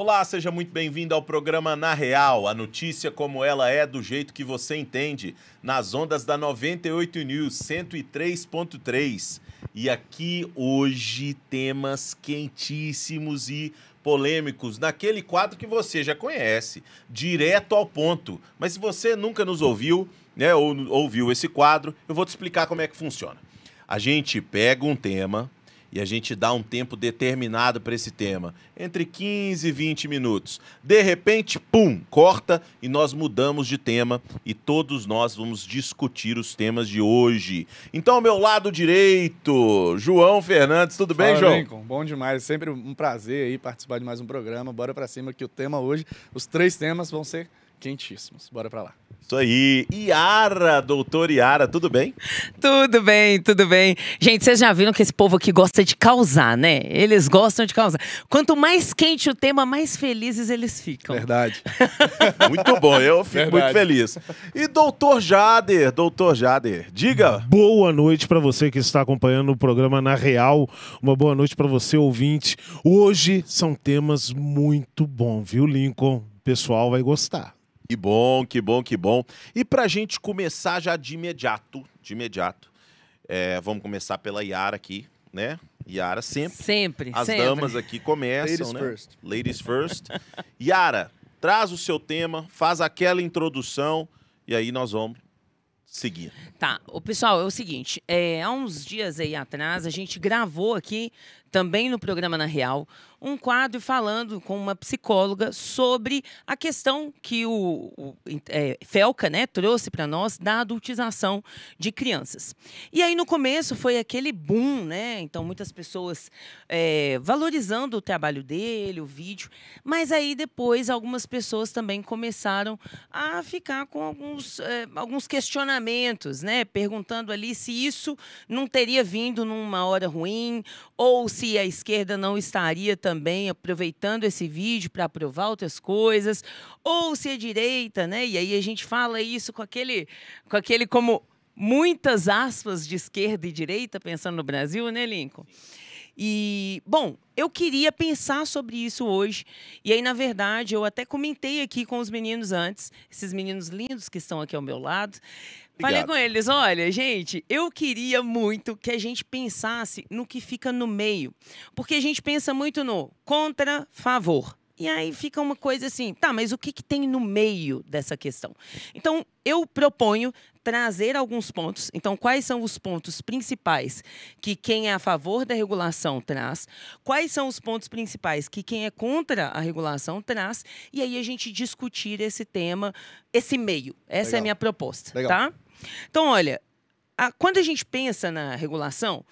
Olá, seja muito bem-vindo ao programa Na Real, a notícia como ela é, do jeito que você entende, nas ondas da 98 News 103.3. E aqui hoje temas quentíssimos e polêmicos, naquele quadro que você já conhece, direto ao ponto. Mas se você nunca nos ouviu, né, ou ouviu esse quadro, eu vou te explicar como é que funciona. A gente pega um tema e a gente dá um tempo determinado para esse tema, entre 15 e 20 minutos. De repente, pum, corta e nós mudamos de tema e todos nós vamos discutir os temas de hoje. Então, ao meu lado direito, João Fernandes. Tudo bem, João? Lincoln, bom demais. Sempre um prazer aí participar de mais um programa. Bora pra cima que o tema hoje, os 3 temas vão ser quentíssimos. Bora pra lá. Isso aí. Yara, doutora Yara, tudo bem? Tudo bem, tudo bem. Gente, vocês já viram que esse povo aqui gosta de causar, né? Eles gostam de causar. Quanto mais quente o tema, mais felizes eles ficam. Verdade. Muito bom, eu fico muito feliz. E doutor Jader, diga. Boa noite para você que está acompanhando o programa Na Real. Uma boa noite para você, ouvinte. Hoje são temas muito bons, viu, Lincoln? O pessoal vai gostar. Que bom, que bom, que bom. E pra gente começar já de imediato, vamos começar pela Yara aqui, né? Yara sempre. As damas aqui começam, Ladies né? first. Ladies first. Yara, traz o seu tema, faz aquela introdução e aí nós vamos seguir. Tá, pessoal, é o seguinte, há uns dias aí atrás a gente gravou aqui, também no programa Na Real, um quadro falando com uma psicóloga sobre a questão que o Felca, né, trouxe para nós da adultização de crianças. E aí no começo foi aquele boom, né? Então muitas pessoas valorizando o trabalho dele, o vídeo, mas aí depois algumas pessoas também começaram a ficar com alguns questionamentos, né? Perguntando ali se isso não teria vindo numa hora ruim ou se a esquerda não estaria também aproveitando esse vídeo para aprovar outras coisas, ou se a direita, né? E aí a gente fala isso com aquele como muitas aspas de esquerda e direita, pensando no Brasil, né, Lincoln? E, bom, eu queria pensar sobre isso hoje. E aí, na verdade, eu até comentei aqui com os meninos antes, esses meninos lindos que estão aqui ao meu lado. Falei com eles, olha, gente, eu queria muito que a gente pensasse no que fica no meio. Porque a gente pensa muito no contra, favor. E aí fica uma coisa assim, tá, mas o que tem no meio dessa questão? Então, eu proponho trazer alguns pontos. Então, quais são os pontos principais que quem é a favor da regulação traz? Quais são os pontos principais que quem é contra a regulação traz? E aí a gente discutir esse tema, esse meio. Essa é a minha proposta, tá? Então, olha, quando a gente pensa na regulação,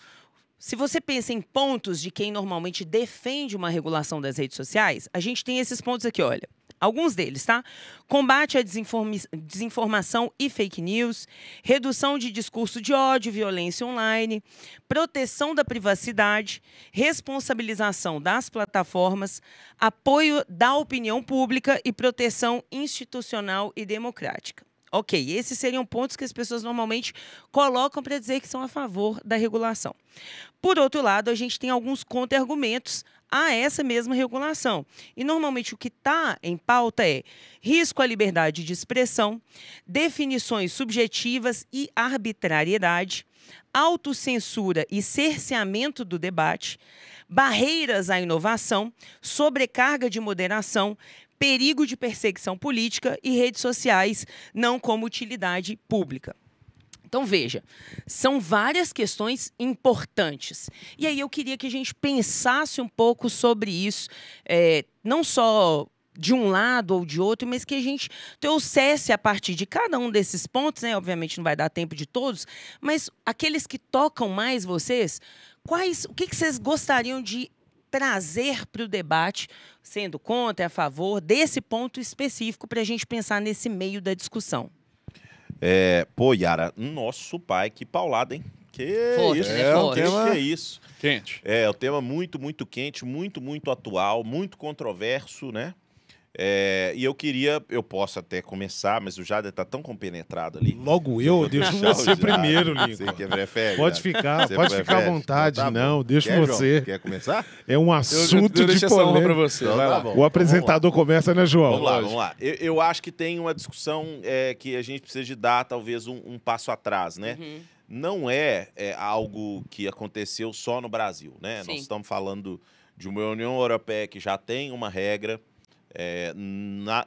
se você pensa em pontos de quem normalmente defende uma regulação das redes sociais, a gente tem esses pontos aqui, olha. Alguns deles, tá? Combate à desinformação e fake news, redução de discurso de ódio e violência online, proteção da privacidade, responsabilização das plataformas, apoio da opinião pública e proteção institucional e democrática. Ok, esses seriam pontos que as pessoas normalmente colocam para dizer que são a favor da regulação. Por outro lado, a gente tem alguns contra-argumentos a essa mesma regulação. E, normalmente, o que está em pauta é risco à liberdade de expressão, definições subjetivas e arbitrariedade, autocensura e cerceamento do debate, barreiras à inovação, sobrecarga de moderação, perigo de perseguição política e redes sociais não como utilidade pública. Então, veja, são várias questões importantes. E aí eu queria que a gente pensasse um pouco sobre isso, não só de um lado ou de outro, mas que a gente trouxesse a partir de cada um desses pontos, né? Obviamente não vai dar tempo de todos, mas aqueles que tocam mais vocês, o que vocês gostariam de trazer para o debate, sendo contra, a favor, desse ponto específico para a gente pensar nesse meio da discussão. Pô, Yara, nosso pai, que paulada, hein? Que forte, isso, né? Forte. Que é isso? Quente. É um tema muito, muito quente, muito, muito atual, muito controverso, né? E eu posso até começar, mas o Jader tá tão compenetrado ali. Logo eu, deixa você primeiro, Você Lincoln. que prefere? Pode ficar à vontade. Então, tá não, bom. deixa Quer, você. João? Quer começar? É um assunto eu de deixo essa honra pra polêmica. você. Então vai tá lá. bom. O apresentador começa, né, João? Vamos lá. Eu acho que tem uma discussão que a gente precisa de dar, talvez, um passo atrás, né? Uhum. Não é algo que aconteceu só no Brasil, né? Sim. Nós estamos falando de uma União Europeia que já tem uma regra,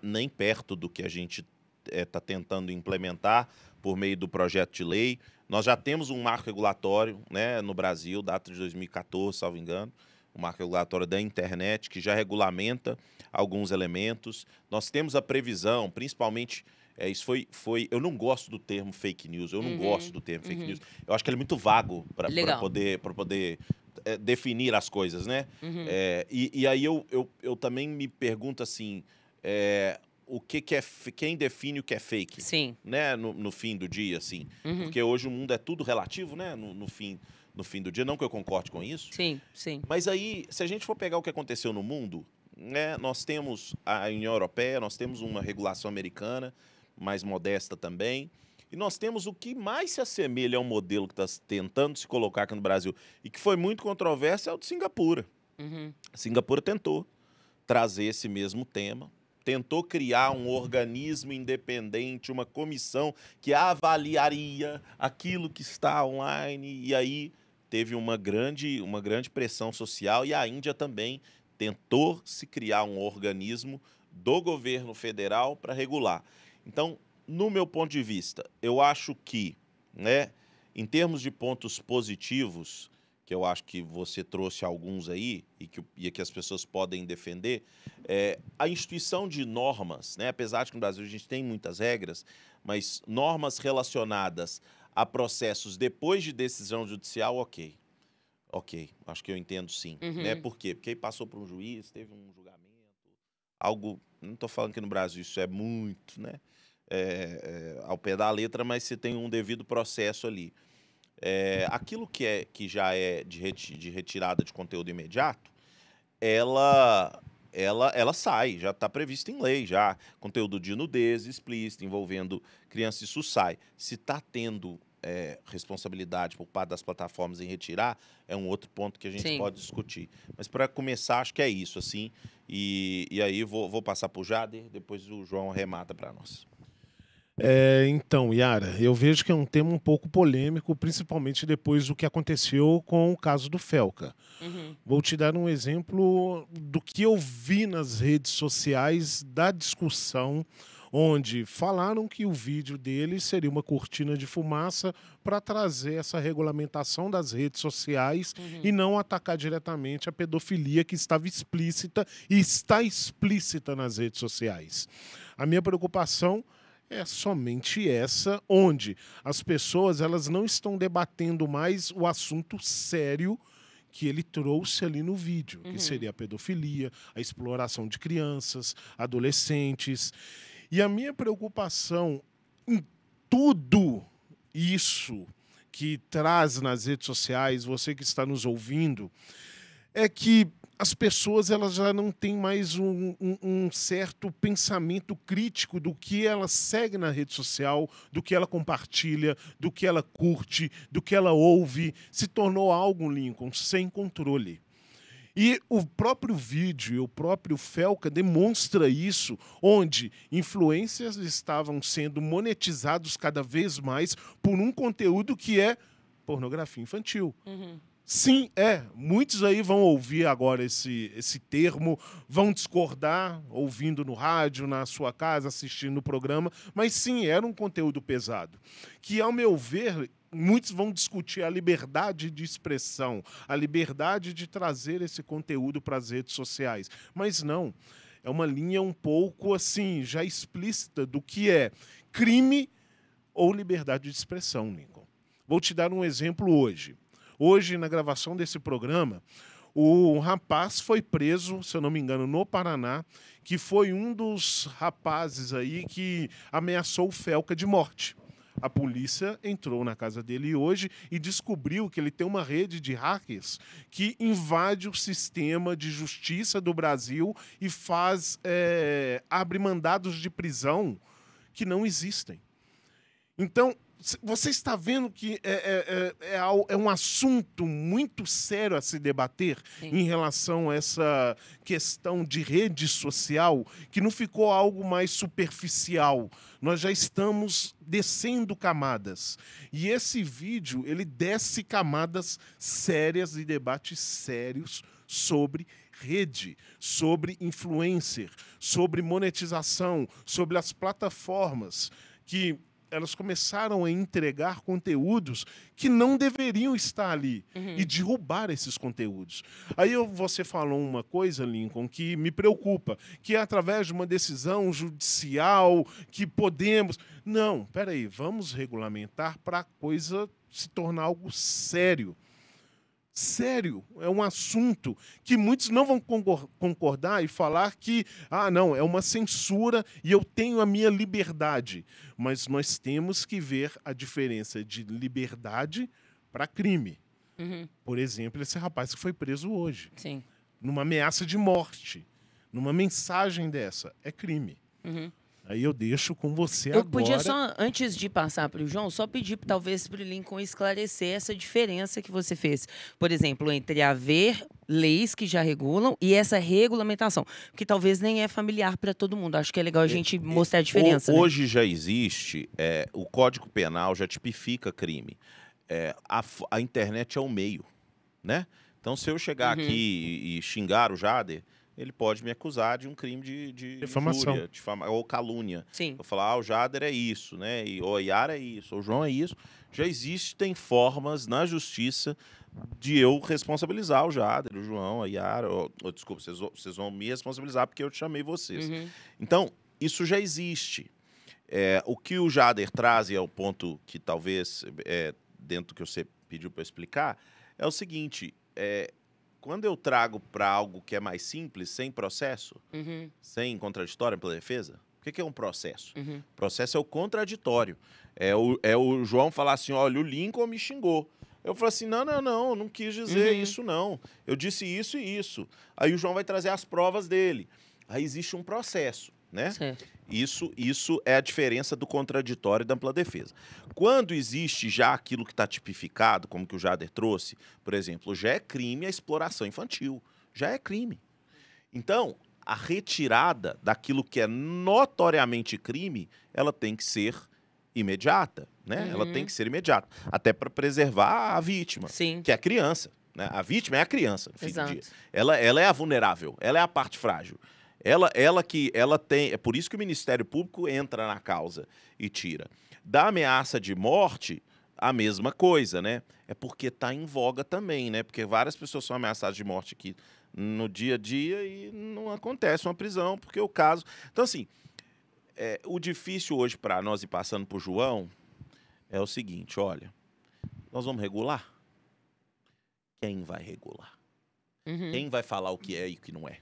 nem perto do que a gente está tentando implementar por meio do projeto de lei. Nós já temos um marco regulatório, né, no Brasil, data de 2014, salvo engano, um marco regulatório da internet que já regulamenta alguns elementos. Nós temos a previsão, principalmente... isso foi. Eu não gosto do termo fake news. Eu não gosto do termo fake news. Eu acho que ele é muito vago para poder definir as coisas, né? E aí eu também me pergunto assim, o que é quem define o que é fake? Sim. Né? No fim do dia, assim. Porque hoje o mundo é tudo relativo, né? No fim do dia, não que eu concorde com isso. Sim, sim. Mas aí, se a gente for pegar o que aconteceu no mundo, né? Nós temos a União Europeia, nós temos uma regulação americana mais modesta também. E nós temos o que mais se assemelha ao modelo que está tentando se colocar aqui no Brasil e que foi muito controverso é o de Singapura. Singapura tentou trazer esse mesmo tema, tentou criar um organismo independente, uma comissão que avaliaria aquilo que está online, e aí teve uma grande pressão social, e a Índia também tentou se criar um organismo do governo federal para regular. Então, no meu ponto de vista, eu acho que, né, em termos de pontos positivos, que eu acho que você trouxe alguns aí e que as pessoas podem defender, a instituição de normas, né, apesar de que no Brasil a gente tem muitas regras, mas normas relacionadas a processos depois de decisão judicial, ok, acho que eu entendo sim. Né? Por quê? Porque aí passou por um juiz, teve um julgamento, algo... Não estou falando que no Brasil isso é muito, né? Ao pé da letra, mas você tem um devido processo ali. Aquilo que já é de retirada de conteúdo imediato, ela sai, já está previsto em lei, já. Conteúdo de nudez explícito, envolvendo criança, isso sai. Se está tendo responsabilidade por parte das plataformas em retirar, é um outro ponto que a gente pode discutir. Mas para começar, acho que é isso, assim. E aí vou passar para o Jader, depois o João arremata para nós. Então, Yara, eu vejo que é um tema um pouco polêmico, principalmente depois do que aconteceu com o caso do Felca. Vou te dar um exemplo do que eu vi nas redes sociais da discussão, onde falaram que o vídeo dele seria uma cortina de fumaça para trazer essa regulamentação das redes sociais e não atacar diretamente a pedofilia que estava explícita e está explícita nas redes sociais. A minha preocupação é somente essa, onde as pessoas elas não estão debatendo mais o assunto sério que ele trouxe ali no vídeo, que seria a pedofilia, a exploração de crianças, adolescentes. E a minha preocupação em tudo isso que traz nas redes sociais, você que está nos ouvindo, é que as pessoas elas já não têm mais um certo pensamento crítico do que ela segue na rede social, do que ela compartilha, do que ela curte, do que ela ouve. Se tornou algo, Lincoln, sem controle. E o próprio vídeo e o próprio Felca demonstra isso, onde influencers estavam sendo monetizados cada vez mais por um conteúdo que é pornografia infantil. Sim, muitos aí vão ouvir agora esse termo, vão discordar, ouvindo no rádio, na sua casa, assistindo o programa, mas sim, era um conteúdo pesado, que, ao meu ver, muitos vão discutir a liberdade de expressão, a liberdade de trazer esse conteúdo para as redes sociais. Mas não, é uma linha um pouco assim, já explícita do que é crime ou liberdade de expressão, Lincoln. Vou te dar um exemplo hoje. Hoje, na gravação desse programa, um rapaz foi preso, se eu não me engano, no Paraná, que foi um dos rapazes aí que ameaçou o Felca de morte. A polícia entrou na casa dele hoje e descobriu que ele tem uma rede de hackers que invade o sistema de justiça do Brasil e abre mandados de prisão que não existem. Então, você está vendo que é um assunto muito sério a se debater. Sim. Em relação a essa questão de rede social, que não ficou algo mais superficial. Nós já estamos descendo camadas. E esse vídeo, ele desce camadas sérias e debates sérios sobre rede, sobre influencer, sobre monetização, sobre as plataformas que elas começaram a entregar conteúdos que não deveriam estar ali e derrubar esses conteúdos. Aí você falou uma coisa, Lincoln, que me preocupa, que é através de uma decisão judicial que podemos... Não, peraí, vamos regulamentar para a coisa se tornar algo sério. Sério, é um assunto que muitos não vão concordar e falar que, não, é uma censura e eu tenho a minha liberdade. Mas nós temos que ver a diferença de liberdade para crime. Por exemplo, esse rapaz que foi preso hoje. Sim. Numa ameaça de morte, numa mensagem dessa, é crime. Aí eu deixo com você agora. Eu podia só, antes de passar para o João, só pedir talvez para o Lincoln esclarecer essa diferença que você fez. Por exemplo, entre haver leis que já regulam e essa regulamentação, que talvez nem é familiar para todo mundo. Acho que é legal a gente mostrar a diferença. Hoje já existe, o Código Penal já tipifica crime. A internet é um meio, né? Então, se eu chegar aqui e xingar o Jader, ele pode me acusar de um crime de difamação, injúria, ou calúnia. Sim. Eu falar, o Jader é isso, né? Ou a Yara é isso, ou o João é isso. Já existem formas na justiça de eu responsabilizar o Jader, o João, a Yara. Desculpa, vocês vão me responsabilizar porque eu te chamei vocês. Então, isso já existe. O que o Jader traz, e é o ponto que talvez, dentro do que você pediu para eu explicar, é o seguinte... Quando eu trago para algo que é mais simples, sem processo, sem contraditório pela defesa, o que é um processo? Processo é o contraditório. É o João falar assim, olha, o Lincoln me xingou. Eu falo assim, não quis dizer isso não. Eu disse isso e isso. Aí o João vai trazer as provas dele. Aí existe um processo, né? Certo. Isso é a diferença do contraditório e da ampla defesa. Quando existe já aquilo que está tipificado, como que o Jader trouxe, por exemplo, já é crime a exploração infantil. Já é crime. Então, a retirada daquilo que é notoriamente crime, ela tem que ser imediata, né? Ela tem que ser imediata. Até para preservar a vítima, que é a criança. Né? A vítima é a criança, no fim do dia. Ela é a vulnerável, ela é a parte frágil. Ela tem. É por isso que o Ministério Público entra na causa e tira. Da ameaça de morte, a mesma coisa, né? É porque está em voga também, né? Porque várias pessoas são ameaçadas de morte aqui no dia a dia e não acontece uma prisão, porque o caso. Então, assim, o difícil hoje para nós ir passando por João é o seguinte: olha, nós vamos regular? Quem vai regular? Quem vai falar o que é e o que não é?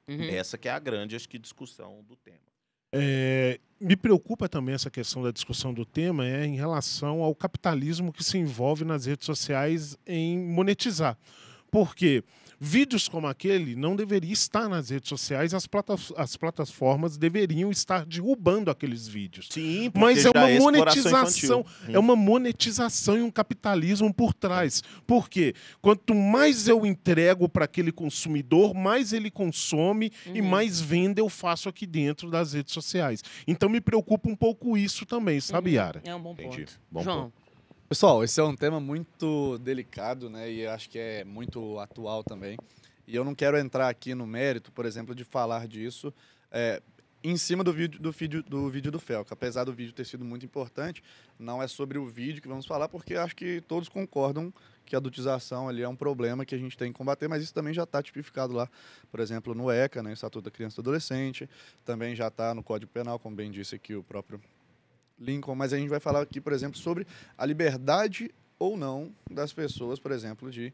Essa que é a grande, acho que, discussão do tema. Me preocupa também essa questão da discussão do tema em relação ao capitalismo que se envolve nas redes sociais em monetizar. Porque vídeos como aquele não deveriam estar nas redes sociais, as plataformas deveriam estar derrubando aqueles vídeos. Sim, mas é uma monetização, é uma monetização e um capitalismo por trás. Por quê? Quanto mais eu entrego para aquele consumidor, mais ele consome e mais venda eu faço aqui dentro das redes sociais. Então me preocupa um pouco isso também, sabe, Yara? É um bom ponto. João. Pessoal, esse é um tema muito delicado, né? E acho que é muito atual também. E eu não quero entrar aqui no mérito, por exemplo, de falar disso em cima do vídeo do Felca. Apesar do vídeo ter sido muito importante, não é sobre o vídeo que vamos falar, porque acho que todos concordam que a adultização ali é um problema que a gente tem que combater, mas isso também já está tipificado lá, por exemplo, no ECA, né, Estatuto da Criança e do Adolescente, também já está no Código Penal, como bem disse aqui o próprio Lincoln, mas a gente vai falar aqui, por exemplo, sobre a liberdade ou não das pessoas, por exemplo, de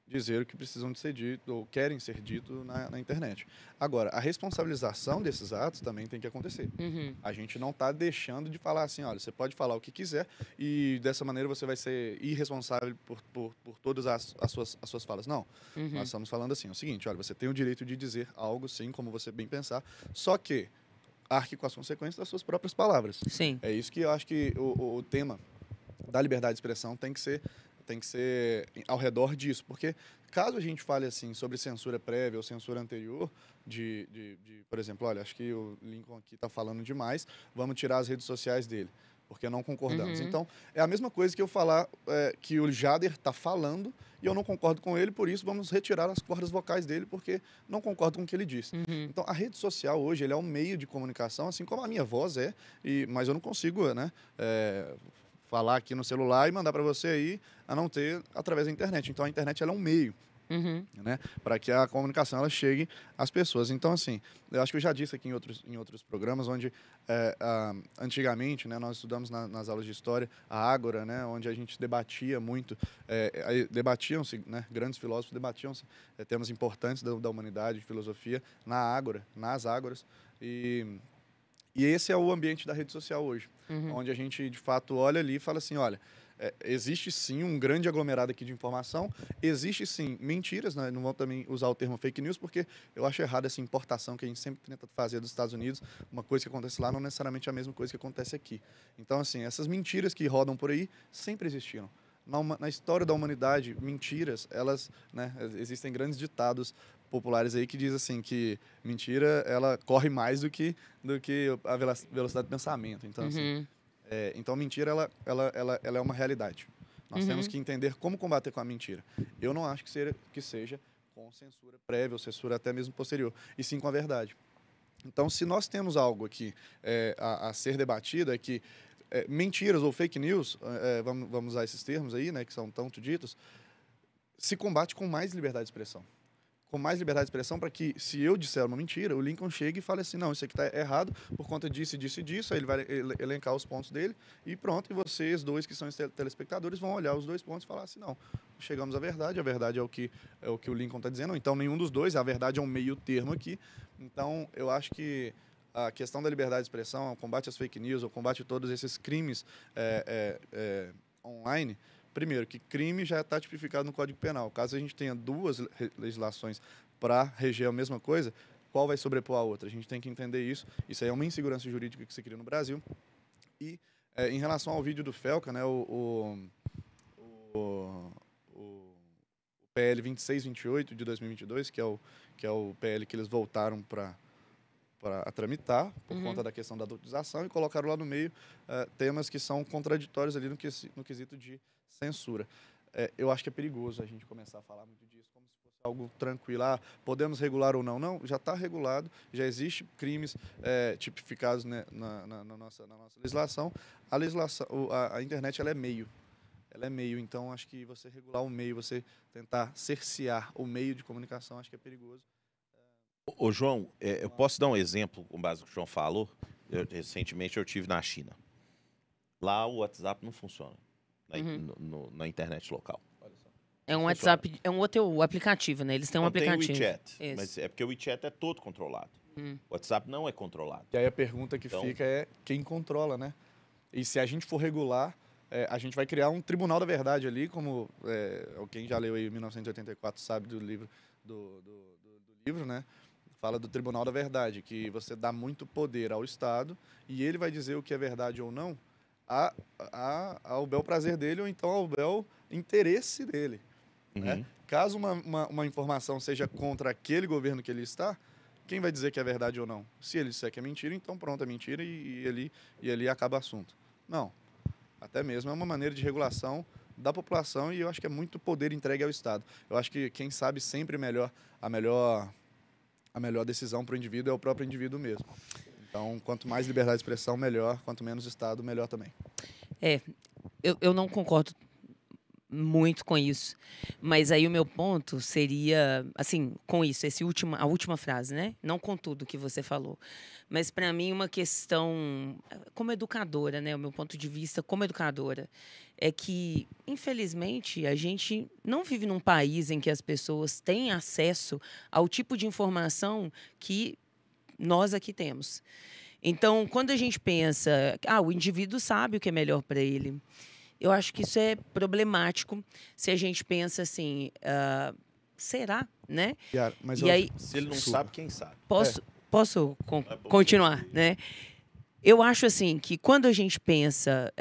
dizer o que precisam de ser dito ou querem ser dito na internet. Agora, a responsabilização desses atos também tem que acontecer. A gente não está deixando de falar assim, olha, você pode falar o que quiser e dessa maneira você vai ser irresponsável por todas as suas falas. Não, nós estamos falando assim, é o seguinte, olha, você tem o direito de dizer algo, sim, como você bem pensar, só que arque com as consequências das suas próprias palavras. Sim. É isso que eu acho que o tema da liberdade de expressão tem que ser ao redor disso, porque caso a gente fale assim sobre censura prévia ou censura anterior, por exemplo, olha, acho que o Lincoln aqui está falando demais, vamos tirar as redes sociais dele, porque não concordamos. Então, é a mesma coisa que eu falar que o Jader está falando e eu não concordo com ele, por isso vamos retirar as cordas vocais dele, porque não concordo com o que ele disse. Então, a rede social hoje ele é um meio de comunicação, assim como a minha voz mas eu não consigo, né, falar aqui no celular e mandar para você aí, a não ter através da internet. Então, a internet ela é um meio, né, para que a comunicação ela chegue às pessoas. Então, assim, eu acho que eu já disse aqui em outros programas, onde antigamente, né, nós estudamos nas aulas de história a Ágora, né, onde a gente debatia muito, debatiam-se, né, grandes filósofos debatiam-se temas importantes da humanidade, de filosofia, nas ágoras, e esse é o ambiente da rede social hoje, onde a gente, de fato, olha ali e fala assim, olha, existe sim um grande aglomerado aqui de informação, existe sim mentiras, né? Não vou também usar o termo fake news, porque eu acho errado essa importação que a gente sempre tenta fazer dos Estados Unidos, uma coisa que acontece lá não necessariamente é a mesma coisa que acontece aqui. Então, assim, essas mentiras que rodam por aí sempre existiram. Na história da humanidade, mentiras, elas, né, existem grandes ditados populares aí que diz assim que mentira ela corre mais do que a velocidade do pensamento. Então, assim, então mentira ela é uma realidade. Nós temos que entender como combater com a mentira. Eu não acho que seja com censura prévia ou censura até mesmo posterior, e sim com a verdade. Então, se nós temos algo aqui a ser debatido, é que mentiras ou fake news, vamos usar esses termos aí, né, que são tanto ditos, se combate com mais liberdade de expressão. Com mais liberdade de expressão, para que, se eu disser uma mentira, o Lincoln chegue e fale assim, não, isso aqui está errado por conta disso, disso e disso, aí ele vai elencar os pontos dele e pronto, e vocês dois que são telespectadores vão olhar os dois pontos e falar assim, não, chegamos à verdade, a verdade é o que o Lincoln está dizendo, ou então nenhum dos dois, a verdade é um meio termo aqui. Então, eu acho que a questão da liberdade de expressão, o combate às fake news, o combate a todos esses crimes online, primeiro, que crime já está tipificado no Código Penal. Caso a gente tenha duas legislações para reger a mesma coisa, qual vai sobrepor a outra? A gente tem que entender isso. Isso aí é uma insegurança jurídica que se cria no Brasil. E, em relação ao vídeo do Felca, né, o PL 2628 de 2022, que é o PL que eles voltaram para tramitar, por conta da questão da adultização, e colocaram lá no meio temas que são contraditórios ali no quesito de censura. Eu acho que é perigoso a gente começar a falar muito disso como se fosse algo tranquilo. Podemos regular ou não? Não, já está regulado, já existe crimes tipificados, né, na nossa legislação. A internet ela é meio. Ela é meio, então acho que você regular o meio, você tentar cercear o meio de comunicação, acho que é perigoso. Ô, João, eu posso dar um exemplo com base no que o João falou? Recentemente eu estive na China. Lá o WhatsApp não funciona na internet local. É um WhatsApp, é um outro aplicativo, né? Eles têm um aplicativo. Tem o WeChat, mas é porque o WeChat é todo controlado. O WhatsApp não é controlado. E aí a pergunta que fica é quem controla, né? E se a gente for regular, a gente vai criar um tribunal da verdade ali, como quem já leu aí 1984 sabe do livro, do livro, né? Fala do Tribunal da Verdade, que você dá muito poder ao Estado e ele vai dizer o que é verdade ou não ao bel prazer dele ou então ao bel interesse dele. Né? Caso uma informação seja contra aquele governo que ele está, quem vai dizer que é verdade ou não? Se ele disser que é mentira, então pronto, é mentira e ali acaba o assunto. Não. Até mesmo é uma maneira de regulação da população e eu acho que é muito poder entregue ao Estado. Eu acho que quem sabe sempre a melhor decisão para o indivíduo é o próprio indivíduo mesmo. Então, quanto mais liberdade de expressão, melhor. Quanto menos Estado, melhor também. Eu não concordo muito com isso. Mas aí o meu ponto seria, assim, com isso, a última frase, né? Não com tudo que você falou. Mas, para mim, uma questão, como educadora, né? O meu ponto de vista como educadora, é que, infelizmente, a gente não vive num país em que as pessoas têm acesso ao tipo de informação que nós aqui temos. Então, quando a gente pensa, o indivíduo sabe o que é melhor para ele, eu acho que isso é problemático se a gente pensa assim, será, né? Yara, mas aí, se ele não sabe, quem sabe? Posso continuar, né? Eu acho assim que quando a gente pensa,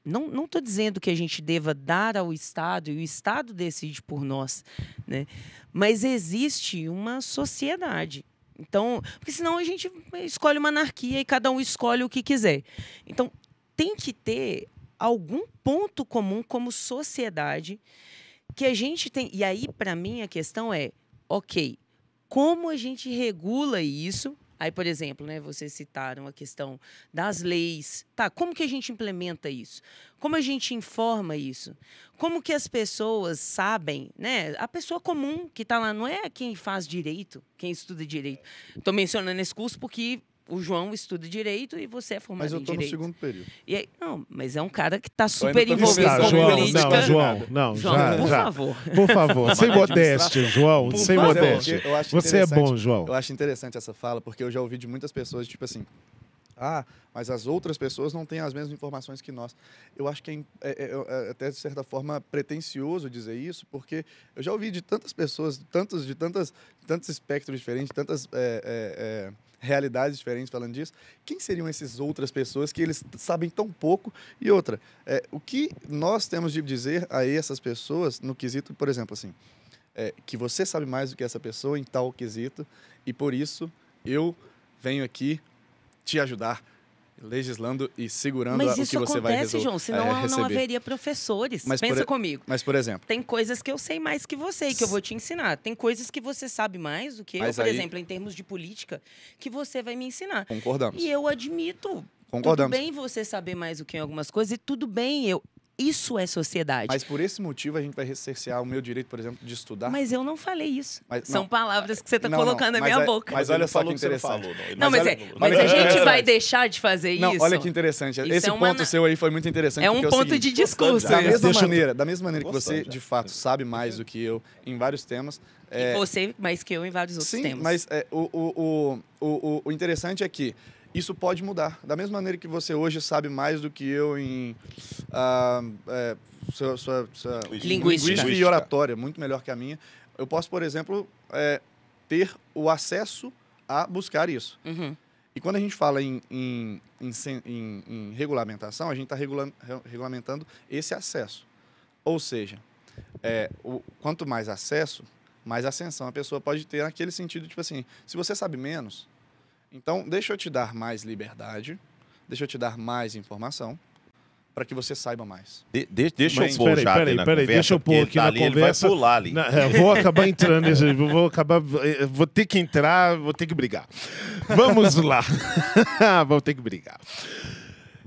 não estou dizendo que a gente deva dar ao Estado e o Estado decide por nós, né? Mas existe uma sociedade. Então, porque senão a gente escolhe uma anarquia e cada um escolhe o que quiser. Então, tem que ter algum ponto comum como sociedade que a gente tem. E aí, para mim, a questão é, ok, como a gente regula isso? Aí, por exemplo, né, vocês citaram a questão das leis. Tá, como que a gente implementa isso? Como a gente informa isso? Como que as pessoas sabem, né? A pessoa comum que está lá não é quem faz direito, quem estuda direito. Estou mencionando esse curso porque o João estuda direito e você é formado em direito. Mas eu estou no segundo período. E aí, não, mas é um cara que está super envolvido com política. Não, João, por favor. Por favor, sem modéstia, João, sem modéstia. Você é bom, João. Eu acho interessante essa fala, porque eu já ouvi de muitas pessoas, tipo assim, mas as outras pessoas não têm as mesmas informações que nós. Eu acho que é até, de certa forma, pretensioso dizer isso, porque eu já ouvi de tantas pessoas, de tantos espectros diferentes, tantas realidades diferentes falando disso. Quem seriam essas outras pessoas que eles sabem tão pouco? E outra, o que nós temos de dizer a essas pessoas no quesito, por exemplo, assim, que você sabe mais do que essa pessoa em tal quesito, e por isso eu venho aqui te ajudar, legislando e segurando o que você vai resolver. Mas isso acontece, João, senão não haveria professores. Pensa comigo. Mas, por exemplo... Tem coisas que eu sei mais que você e que eu vou te ensinar. Tem coisas que você sabe mais do que eu, por exemplo, em termos de política, que você vai me ensinar. Concordamos. E eu admito. Concordamos. Tudo bem você saber mais do que em algumas coisas e tudo bem Isso é sociedade. Mas por esse motivo a gente vai cercear o meu direito, por exemplo, de estudar? Mas eu não falei isso. São palavras que você está colocando na minha boca. Mas olha só que interessante. Mas a gente vai deixar de fazer isso? Olha que interessante. Esse ponto seu aí foi muito interessante. É um ponto de discurso. Da mesma maneira que você, de fato, sabe mais do que eu em vários temas. E você mais que eu em vários outros temas. Sim, mas o interessante é que isso pode mudar. Da mesma maneira que você hoje sabe mais do que eu em sua linguística e oratória, muito melhor que a minha. Eu posso, por exemplo, ter o acesso a buscar isso. Uhum. E quando a gente fala em regulamentação, a gente está regulamentando esse acesso. Ou seja, quanto mais acesso, mais ascensão a pessoa pode ter naquele sentido, tipo assim, se você sabe menos, então deixa eu te dar mais liberdade, deixa eu te dar mais informação, para que você saiba mais. Deixa eu pôr já na conversa, deixa eu pôr aqui na conversa. Ele vai pular ali. Vou acabar entrando, vou ter que entrar, vou ter que brigar. Vamos lá. Vou ter que brigar.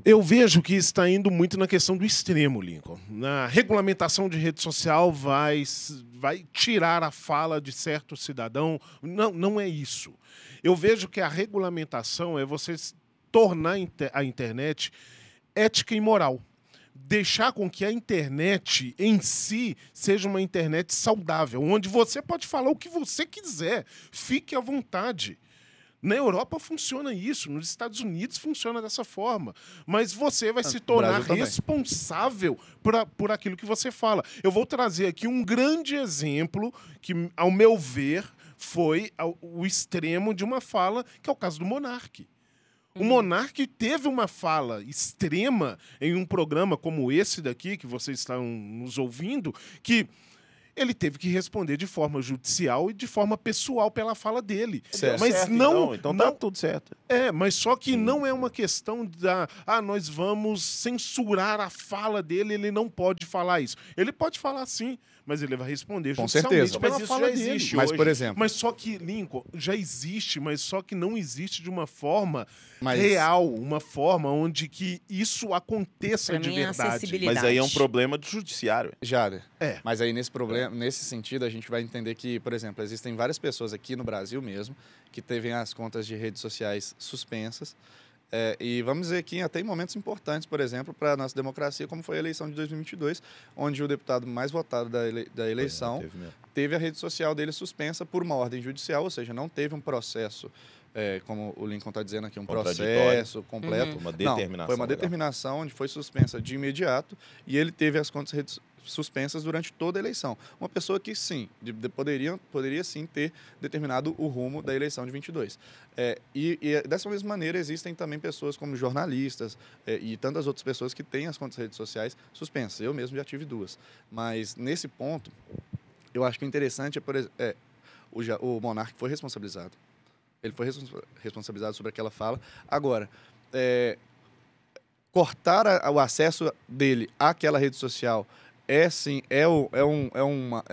Eu vejo que está indo muito na questão do extremo, Lincoln. Na regulamentação de rede social vai tirar a fala de certo cidadão. Não é isso. Eu vejo que a regulamentação é você tornar a internet ética e moral. Deixar com que a internet em si seja uma internet saudável, onde você pode falar o que você quiser. Fique à vontade. Na Europa funciona isso, nos Estados Unidos funciona dessa forma. Mas você vai se tornar responsável por aquilo que você fala. Eu vou trazer aqui um grande exemplo que, ao meu ver, foi o extremo de uma fala, que é o caso do Monark. O Monark teve uma fala extrema em um programa como esse daqui, que vocês estão nos ouvindo, que ele teve que responder de forma judicial e de forma pessoal pela fala dele. Certo. Mas Certo, não, então não tá tudo certo. mas só que não é uma questão da nós vamos censurar a fala dele, ele não pode falar isso. Ele pode falar sim, mas ele vai responder Com judicialmente certeza. pela Mas isso fala já dele. existe Mas, hoje. por exemplo, Mas só que, Lincoln, já existe, mas só que não existe de uma forma Mas- real, uma forma onde que isso aconteça Pra de mim é verdade. acessibilidade. Mas aí é um problema do judiciário. Jader, É. mas aí nesse sentido a gente vai entender que, por exemplo, existem várias pessoas aqui no Brasil mesmo que teve as contas de redes sociais suspensas. E vamos dizer que até em momentos importantes, por exemplo, para a nossa democracia, como foi a eleição de 2022, onde o deputado mais votado da eleição Teve mesmo. teve a rede social dele suspensa por uma ordem judicial, ou seja, não teve um processo, como o Lincoln está dizendo aqui, um Contraditório. processo completo. Uma Não, determinação. foi uma legal. determinação onde foi suspensa de imediato e ele teve as contas suspensas durante toda a eleição. Uma pessoa que, sim, poderia sim ter determinado o rumo da eleição de 22. E dessa mesma maneira, existem também pessoas como jornalistas e tantas outras pessoas que têm as contas redes sociais suspensas. Eu mesmo já tive 2. Mas, nesse ponto, eu acho que o interessante o Monark foi responsabilizado. Ele foi responsabilizado sobre aquela fala. Agora, cortar o acesso dele àquela rede social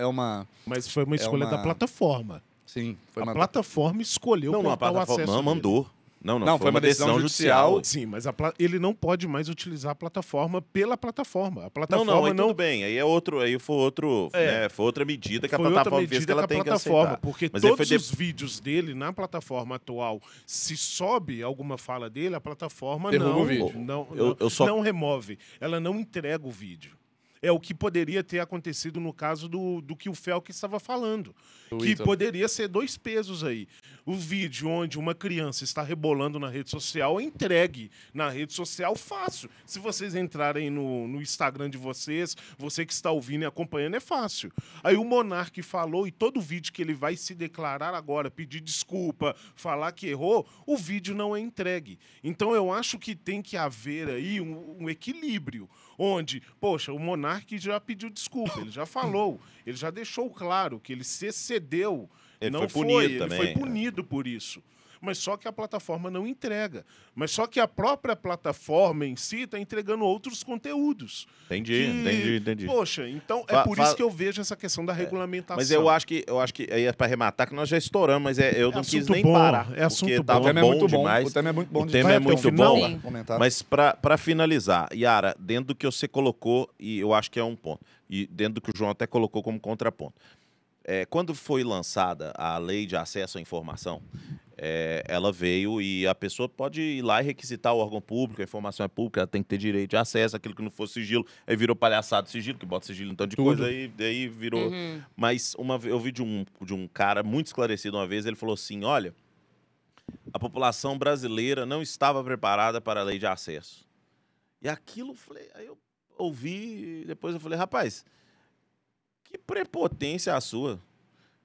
uma... Mas foi uma escolha da uma- plataforma. Sim, foi A uma... plataforma escolheu Não, a cortar o plataforma acesso não dele. mandou. Não, foi uma decisão judicial. Sim, mas ele não pode mais utilizar a plataforma pela plataforma. A plataforma Não, aí tudo bem. Aí foi outra medida que a foi outra plataforma fez medida que ela que a tem que plataforma, aceitar. porque Mas aí todos foi os vídeos dele na plataforma atual, se sobe alguma fala dele, a plataforma Derruba não, o vídeo. não remove, ela não entrega o vídeo. É o que poderia ter acontecido no caso do que o Felk estava falando. Que poderia ser 2 pesos aí. O vídeo onde uma criança está rebolando na rede social é entregue na rede social fácil. Se vocês entrarem no Instagram de vocês, você que está ouvindo e acompanhando, é fácil. Aí o Monark falou, e todo vídeo que ele vai se declarar agora, pedir desculpa, falar que errou, o vídeo não é entregue. Então eu acho que tem que haver aí um equilíbrio, onde, poxa, o Monark já pediu desculpa, ele já falou, ele já deixou claro que ele se excedeu. Ele Não foi punido ele também, foi né? punido por isso. Mas só que a plataforma não entrega. Mas só que a própria plataforma em si está entregando outros conteúdos. Entendi. Poxa, então é por isso que eu vejo essa questão da regulamentação. Mas eu acho que aí é para arrematar que nós já estouramos, mas eu não quis assunto nem bom, parar. é assunto porque bom. tava O tema é bom muito bom. demais. O tema é muito bom O de tema Vai é até o muito final? bom. Sim. Comentar. Mas para finalizar, Yara, dentro do que você colocou, e eu acho que é um ponto, e dentro do que o João até colocou como contraponto, quando foi lançada a lei de acesso à informação, ela veio e a pessoa pode ir lá e requisitar o órgão público, a informação é pública, ela tem que ter direito de acesso, aquilo que não for sigilo, aí virou palhaçada sigilo, que bota sigilo em tanto de coisa, aí virou... Mas eu vi de um cara muito esclarecido uma vez, ele falou assim, olha, a população brasileira não estava preparada para a lei de acesso. E aquilo, aí eu ouvi, depois eu falei, rapaz, que prepotência a sua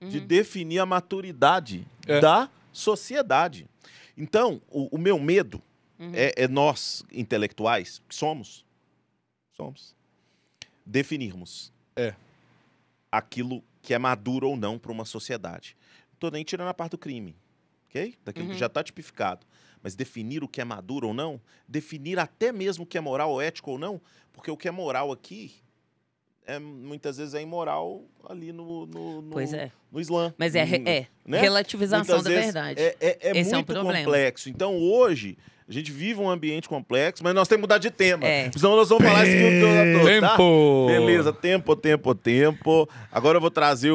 de definir a maturidade da sociedade. Então, o meu medo é nós, intelectuais, que somos, definirmos aquilo que é maduro ou não para uma sociedade. Não estou nem tirando a parte do crime, ok? Daquilo que já está tipificado. Mas definir o que é maduro ou não, definir até mesmo o que é moral ou ético ou não, porque o que é moral aqui muitas vezes é imoral ali no Islã. Mas né? relativização Muitas da vezes verdade. É muito complexo. Então, hoje, a gente vive um ambiente complexo, mas nós temos que mudar de tema. Senão nós vamos falar isso aqui todo. Tempo! Tá? Beleza, tempo. Agora eu vou trazer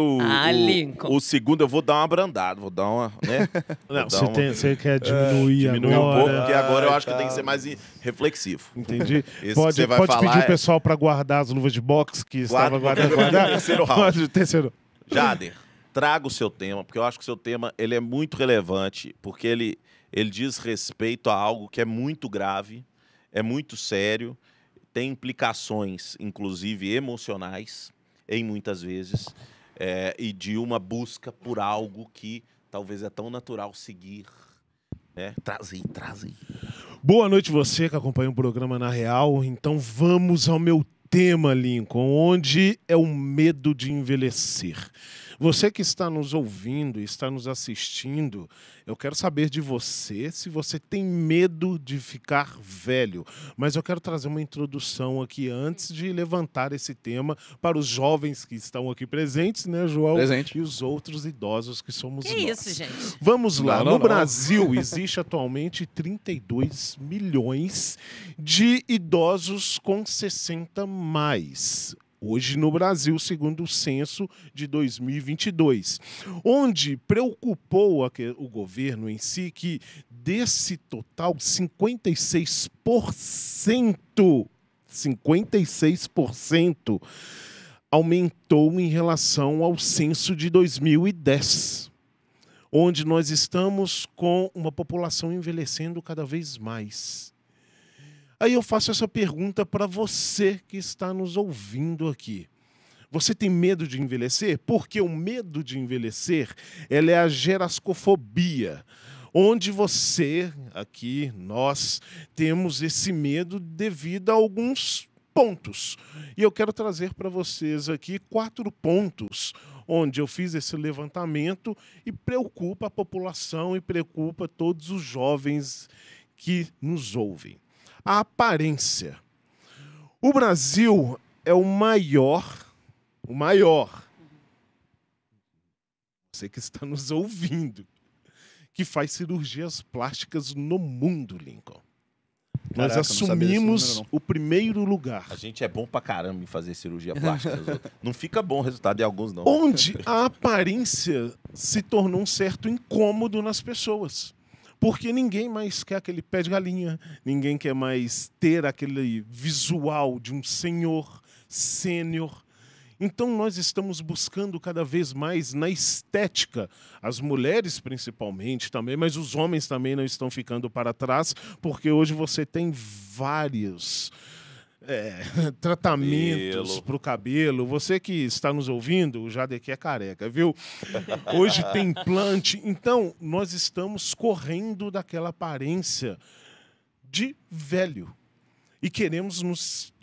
Lincoln. o segundo, eu vou dar uma abrandada, vou dar uma, né? Não, você quer diminuir Diminuir agora. um pouco, porque agora eu acho que tem que ser mais reflexivo. Entendi. Esse Pode, que você vai pode falar pedir o pessoal para guardar as luvas de boxe que estava guardando. Terceiro round. Pode, terceiro. Jader, traga o seu tema, porque eu acho que o seu tema ele é muito relevante, porque ele diz respeito a algo que é muito grave, é muito sério, tem implicações, inclusive emocionais, em muitas vezes, e de uma busca por algo que talvez é tão natural seguir. Traz aí. Boa noite você que acompanha o programa Na Real. Então vamos ao meu tema, Lincoln, onde é o medo de envelhecer. Você que está nos ouvindo, está nos assistindo, eu quero saber de você se você tem medo de ficar velho. Mas eu quero trazer uma introdução aqui antes de levantar esse tema para os jovens que estão aqui presentes, né, João? Presente. E os outros idosos que somos nós. Que isso, gente? Vamos lá. Não. No Brasil, existe atualmente 32 milhões de idosos com 60 mais. Hoje no Brasil, segundo o censo de 2022, onde preocupou o governo em si que desse total 56% aumentou em relação ao censo de 2010, onde nós estamos com uma população envelhecendo cada vez mais. Aí eu faço essa pergunta para você que está nos ouvindo aqui. Você tem medo de envelhecer? Porque o medo de envelhecer, ela é a gerascofobia, onde você, aqui, nós, temos esse medo devido a alguns pontos. E eu quero trazer para vocês aqui 4 pontos, onde eu fiz esse levantamento e preocupa a população e preocupa todos os jovens que nos ouvem. A aparência. O Brasil é o maior, você que está nos ouvindo, que faz cirurgias plásticas no mundo, Lincoln. Nós Caraca, não sabia desse assumimos número, o primeiro lugar. A gente é bom pra caramba em fazer cirurgia plástica. Não fica bom o resultado de alguns, não. Onde a aparência se tornou um certo incômodo nas pessoas. Porque ninguém mais quer aquele pé de galinha, ninguém quer mais ter aquele visual de um senhor sênior. Então nós estamos buscando cada vez mais na estética, as mulheres principalmente também, mas os homens também não estão ficando para trás, porque hoje você tem vários tratamentos para o cabelo. Você que está nos ouvindo, o Jadeki é careca, viu? Hoje tem implante. Então, nós estamos correndo daquela aparência de velho e queremos nos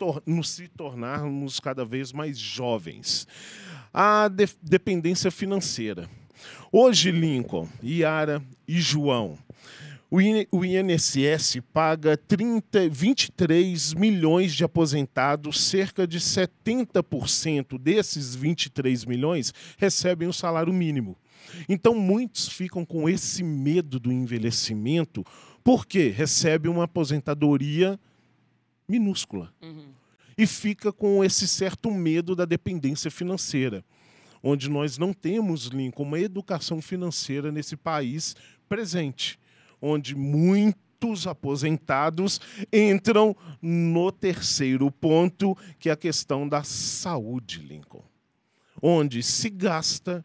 tornarmos cada vez mais jovens. A dependência financeira. Hoje, Lincoln, Yara e João, o INSS paga 23 milhões de aposentados, cerca de 70% desses 23 milhões recebem o salário mínimo. Então, muitos ficam com esse medo do envelhecimento, porque recebe uma aposentadoria minúscula. E fica com esse certo medo da dependência financeira, onde nós não temos, Lincoln, uma educação financeira nesse país presente, onde muitos aposentados entram no terceiro ponto, que é a questão da saúde, Lincoln. Onde se gasta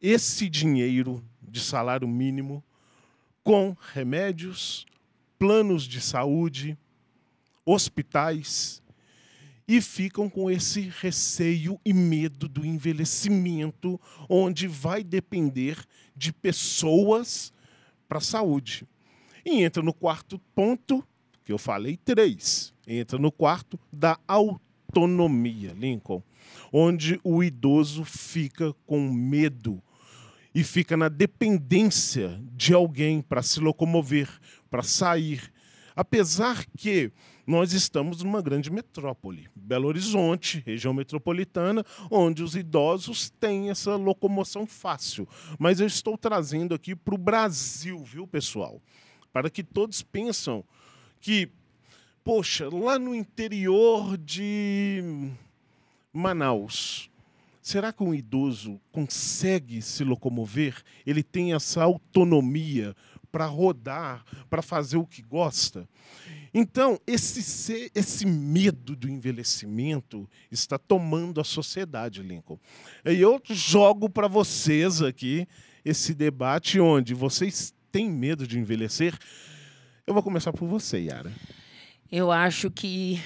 esse dinheiro de salário mínimo com remédios, planos de saúde, hospitais, e ficam com esse receio e medo do envelhecimento, onde vai depender de pessoas para a saúde. E entra no quarto ponto, que eu falei 3, entra no quarto da autonomia, Lincoln, onde o idoso fica com medo e fica na dependência de alguém para se locomover, para sair. Apesar que nós estamos numa grande metrópole, Belo Horizonte, região metropolitana, onde os idosos têm essa locomoção fácil. Mas eu estou trazendo aqui para o Brasil, viu, pessoal? Para que todos pensam que, poxa, lá no interior de Manaus, será que um idoso consegue se locomover? Ele tem essa autonomia para rodar, para fazer o que gosta? Então, esse medo do envelhecimento está tomando a sociedade, Lincoln. E eu jogo para vocês aqui esse debate onde vocês têm medo de envelhecer. Eu vou começar por você, Yara. Eu acho que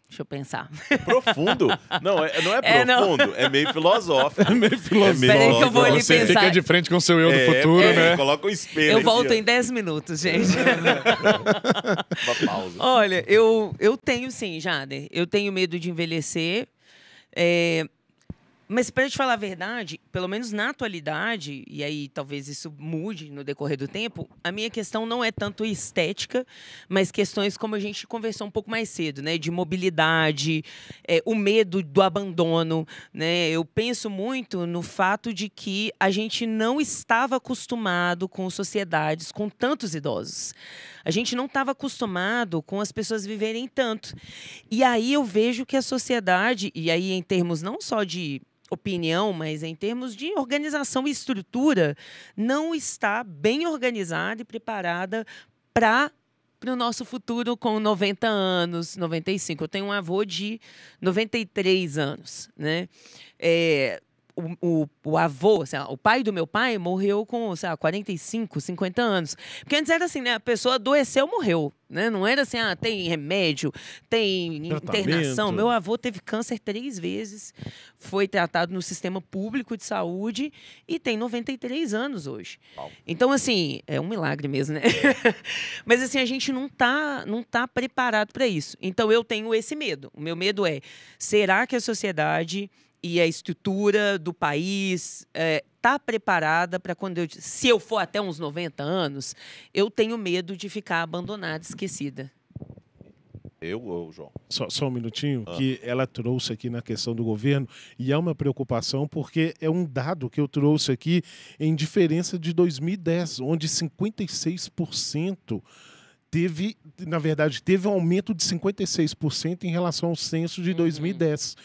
Deixa eu pensar. Profundo? Não, não é profundo, é meio filosófico. É meio filosófico. Peraí que eu vou ali Você pensar. fica de frente com o seu eu do futuro, né? Coloca o espelho. Eu aqui, volto ó. em 10 minutos, gente. Uma pausa. Olha, eu tenho sim, Jader. Eu tenho medo de envelhecer. Mas, para te falar a verdade, pelo menos na atualidade, e aí talvez isso mude no decorrer do tempo, a minha questão não é tanto estética, mas questões como a gente conversou um pouco mais cedo, né? De mobilidade, o medo do abandono, né? Eu penso muito no fato de que a gente não estava acostumado com sociedades com tantos idosos. A gente não estava acostumado com as pessoas viverem tanto. E aí eu vejo que a sociedade, e aí em termos não só de opinião, mas em termos de organização e estrutura, não está bem organizada e preparada para o nosso futuro com 90 anos, 95. Eu tenho um avô de 93 anos, né? O avô, sei lá, o pai do meu pai morreu com, sei lá, 45, 50 anos. Porque antes era assim, né? A pessoa adoeceu, morreu, né? Não era assim, tem remédio, tem internação. Meu avô teve câncer 3 vezes, foi tratado no sistema público de saúde e tem 93 anos hoje. Uau. Então, assim, é um milagre mesmo, né? Mas, assim, a gente não tá preparado para isso. Então, eu tenho esse medo. O meu medo é, será que a sociedade e a estrutura do país está preparada para quando se eu for até uns 90 anos, eu tenho medo de ficar abandonada, esquecida. Eu ou João? Só um minutinho, que ela trouxe aqui na questão do governo, e é uma preocupação porque é um dado que eu trouxe aqui em diferença de 2010, onde 56% teve um aumento de 56% em relação ao censo de 2010.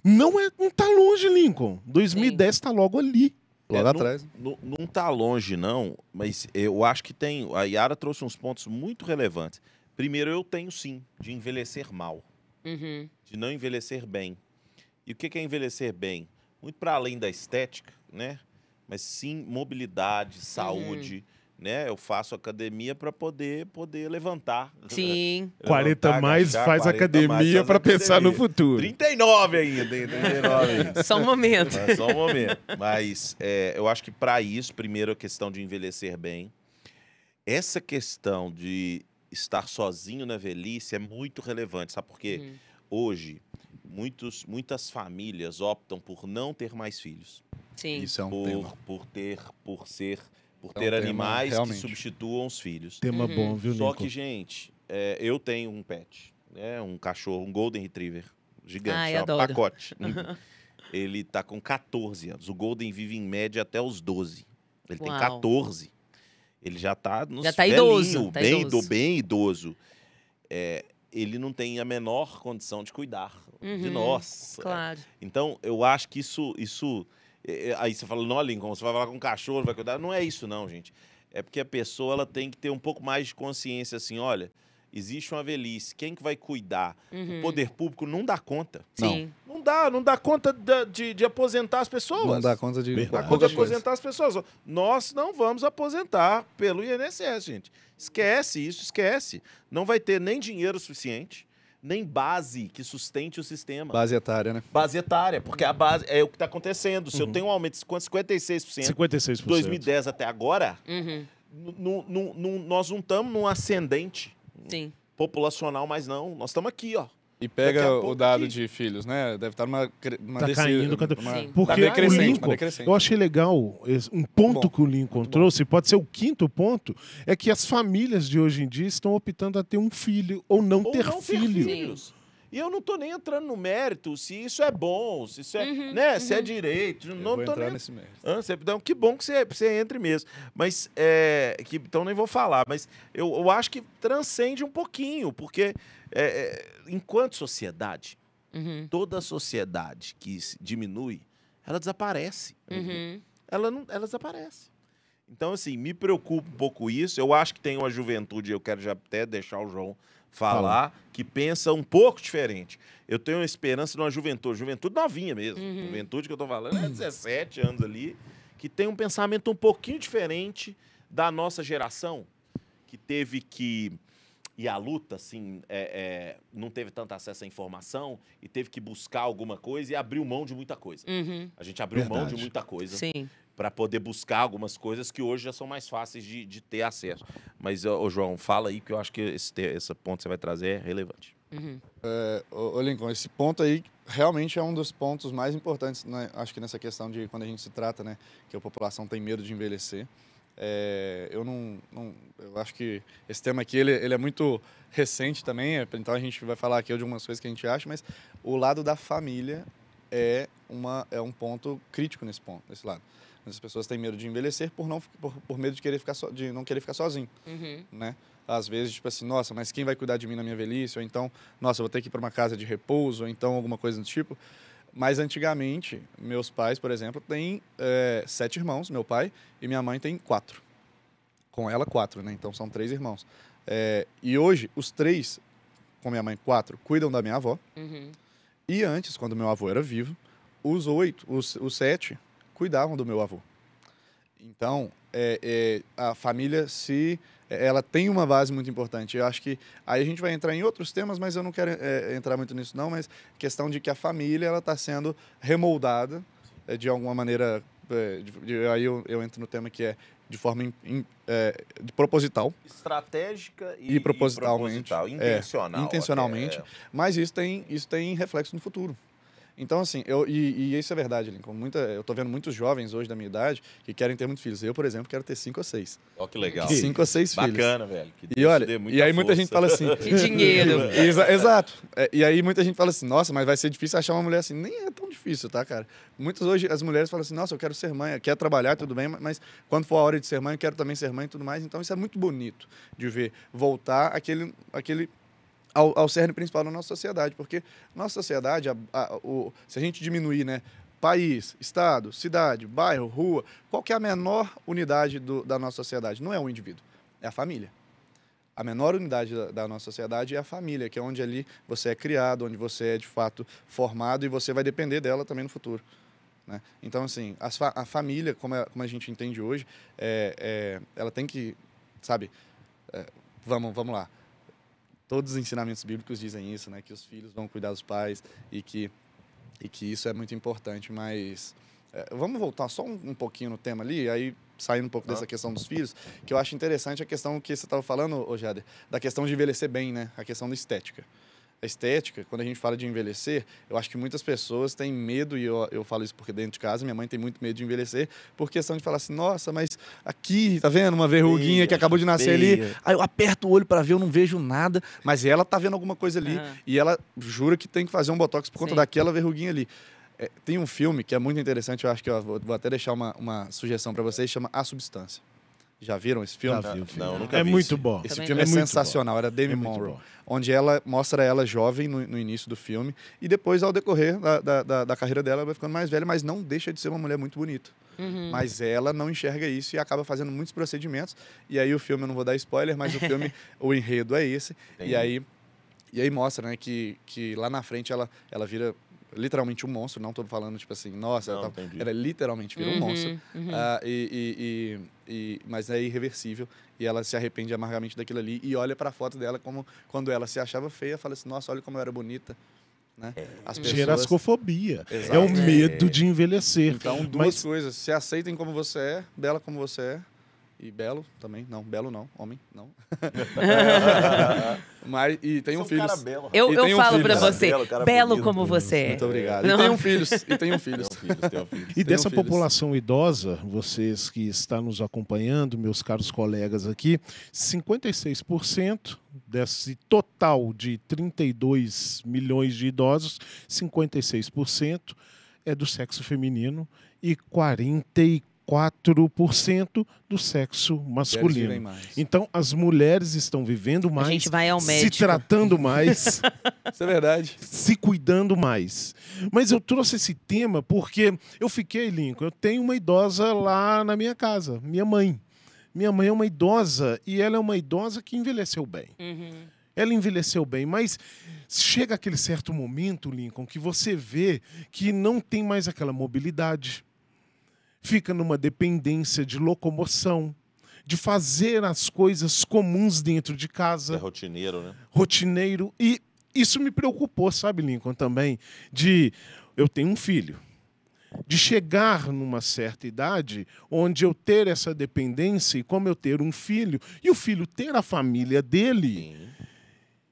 Não tá longe, Lincoln. 2010 está logo ali. Logo atrás. Não tá longe, não, mas eu acho que tem. A Yara trouxe uns pontos muito relevantes. Primeiro, eu tenho sim, de envelhecer mal. De não envelhecer bem. E o que é envelhecer bem? Muito para além da estética, né? Mas sim mobilidade, saúde. Né? Eu faço academia para poder levantar. Sim. 40 mais faz academia para pensar no futuro. 39 ainda. 39 ainda. Só um momento. Só um momento. Mas eu acho que para isso, primeiro a questão de envelhecer bem. Essa questão de estar sozinho na velhice é muito relevante. Sabe por quê? Hoje, muitas famílias optam por não ter mais filhos. Sim. Isso é um tema. Por ter animais que substituam os filhos. Tema bom, viu, Só Lincoln? que, gente, eu tenho um pet, né? Um cachorro, um Golden Retriever gigante, chama adoro. Pacote. Ele tá com 14 anos. O Golden vive em média até os 12. Ele tem 14. Ele já tá nos idoso. Bem idoso. Ele não tem a menor condição de cuidar de nós. Claro. Então, eu acho que isso aí você fala, não, Lincoln, você vai falar com um cachorro, vai cuidar. Não é isso, não, gente. É porque a pessoa ela tem que ter um pouco mais de consciência, assim, olha, existe uma velhice, quem que vai cuidar? O poder público não dá conta. Sim. Não dá conta de aposentar as pessoas. Não dá conta de aposentar as pessoas. Nós não vamos aposentar pelo INSS, gente. Esquece isso, esquece. Não vai ter nem dinheiro suficiente, nem base que sustente o sistema. Base etária, né? Base etária, porque a base é o que está acontecendo. Se eu tenho um aumento de 56%, 56%. 2010 até agora, nós não estamos num ascendente populacional, mais não. Nós estamos aqui, ó. E pega o dado de filhos, né? Deve estar numa caindo. Porque decrescente, o Lincoln, eu achei legal, um ponto que o Lincoln trouxe, pode ser o 5º ponto, é que as famílias de hoje em dia estão optando a ter um filho ou não ter filhos. E eu não estou nem entrando no mérito se isso é bom, se isso é, se é direito. Não vou tô entrar nem... nesse mérito. Então, que bom que você entre mesmo. Mas, então nem vou falar, mas eu acho que transcende um pouquinho, porque enquanto sociedade, toda sociedade que diminui, ela desaparece. Ela desaparece. Então, assim, me preocupa um pouco isso. Eu acho que tem uma juventude, eu quero já até deixar o João falar, que pensa um pouco diferente. Eu tenho uma esperança numa juventude novinha mesmo. Juventude que eu tô falando é 17 anos ali, que tem um pensamento um pouquinho diferente da nossa geração, que teve que e a luta, assim, não teve tanto acesso à informação e teve que buscar alguma coisa e abriu mão de muita coisa. A gente abriu mão de muita coisa para poder buscar algumas coisas que hoje já são mais fáceis de ter acesso. Mas, João, fala aí, que eu acho que esse ponto que você vai trazer é relevante. Lincoln, esse ponto aí realmente é um dos pontos mais importantes, né? Acho que nessa questão de quando a gente se trata, né, que a população tem medo de envelhecer. Eu acho que esse tema aqui ele é muito recente também, então a gente vai falar aqui de algumas coisas que a gente acha, mas o lado da família é um ponto crítico nesse lado. As pessoas têm medo de envelhecer por medo de não querer ficar sozinho, né? Às vezes, tipo assim, nossa, mas quem vai cuidar de mim na minha velhice? Ou então, nossa, eu vou ter que ir para uma casa de repouso, ou então alguma coisa do tipo. Mas antigamente, meus pais, por exemplo, têm 7 irmãos, meu pai, e minha mãe tem 4. Com ela, 4, né? Então são 3 irmãos. E hoje, os 3, com minha mãe, 4, cuidam da minha avó. E antes, quando meu avô era vivo, os 7 cuidavam do meu avô. Então, a família ela tem uma base muito importante. Eu acho que aí a gente vai entrar em outros temas, mas eu não quero entrar muito nisso não, mas questão de que a família ela está sendo remoldada de alguma maneira, aí eu entro no tema que é de forma proposital. Estratégica e propositalmente. Intencionalmente. É. Mas isso tem reflexo no futuro. Então, assim, e isso é verdade, Lincoln. Eu tô vendo muitos jovens hoje da minha idade que querem ter muitos filhos. Eu, por exemplo, quero ter 5 ou 6. Ó, que legal. 5 ou 6 filhos. Bacana, velho. E olha, e aí muita gente fala assim... Que dinheiro. Exato. E aí muita gente fala assim, nossa, mas vai ser difícil achar uma mulher assim. Nem é tão difícil, tá, cara? Muitas hoje as mulheres falam assim, nossa, eu quero ser mãe, quero trabalhar, tudo bem, mas quando for a hora de ser mãe, eu quero também ser mãe e tudo mais. Então isso é muito bonito de ver voltar aquele ao cerne principal da nossa sociedade, porque nossa sociedade, se a gente diminuir, né, país, estado, cidade, bairro, rua, qual que é a menor unidade da nossa sociedade? Não é o indivíduo, é a família. A menor unidade da nossa sociedade é a família, que é onde ali você é criado, onde você é de fato formado e você vai depender dela também no futuro, né? Então, assim, a família, como a gente entende hoje, ela tem que, sabe, vamos lá. Todos os ensinamentos bíblicos dizem isso, né? Que os filhos vão cuidar dos pais e que isso é muito importante. Mas vamos voltar só um pouquinho no tema ali, aí saindo um pouco dessa questão dos filhos, que eu acho interessante a questão que você estava falando, Jader, da questão de envelhecer bem, né? A questão da estética. A estética, quando a gente fala de envelhecer, eu acho que muitas pessoas têm medo, e eu falo isso porque dentro de casa, minha mãe tem muito medo de envelhecer, por questão de falar assim, nossa, mas aqui, tá vendo? Uma verruguinha que acabou de nascer ali, aí eu aperto o olho para ver, eu não vejo nada, mas ela tá vendo alguma coisa ali, e ela jura que tem que fazer um botox por conta daquela verruguinha ali. Tem um filme que é muito interessante, eu acho que eu vou até deixar uma sugestão para vocês, chama A Substância. Já viram esse filme? Já vi o filme. Não, nunca vi. É muito bom. Esse filme é sensacional, era Demi Monroe, onde ela mostra ela jovem no início do filme e depois, ao decorrer da carreira dela, ela vai ficando mais velha, mas não deixa de ser uma mulher muito bonita. Mas ela não enxerga isso e acaba fazendo muitos procedimentos. E aí o filme, eu não vou dar spoiler, mas o filme, o enredo é esse. E aí mostra, né, que lá na frente ela vira literalmente um monstro, não estou falando tipo assim, nossa, ela literalmente vira um monstro, mas é irreversível e ela se arrepende amargamente daquilo ali e olha para a foto dela como quando ela se achava feia, fala assim, nossa, olha como eu era bonita, né? As pessoas... Gerascofobia. Exato. É o medo de envelhecer. Então, duas coisas, se aceitem como você é, bela como você é, e belo também. Não, belo não. Homem, não. Mas, e tenham filhos. Eu falo pra você, belo bonito, como você é. Muito obrigado. Não. E tenham filhos. E dessa população idosa, vocês que estão nos acompanhando, meus caros colegas aqui, 56% desse total de 32 milhões de idosos, 56% é do sexo feminino e 44% do sexo masculino. Então, as mulheres estão vivendo mais, a gente vai ao se médico. tratando mais, isso é verdade, se cuidando mais. Mas eu trouxe esse tema porque eu fiquei, Lincoln, eu tenho uma idosa lá na minha casa, minha mãe. Minha mãe é uma idosa e ela é uma idosa que envelheceu bem. Ela envelheceu bem, mas chega aquele certo momento, Lincoln, que você vê que não tem mais aquela mobilidade. Fica numa dependência de locomoção, de fazer as coisas comuns dentro de casa. É rotineiro, né? Rotineiro. E isso me preocupou, sabe, Lincoln, também, de eu tenho um filho. De chegar numa certa idade onde eu ter essa dependência e como eu ter um filho e o filho ter a família dele,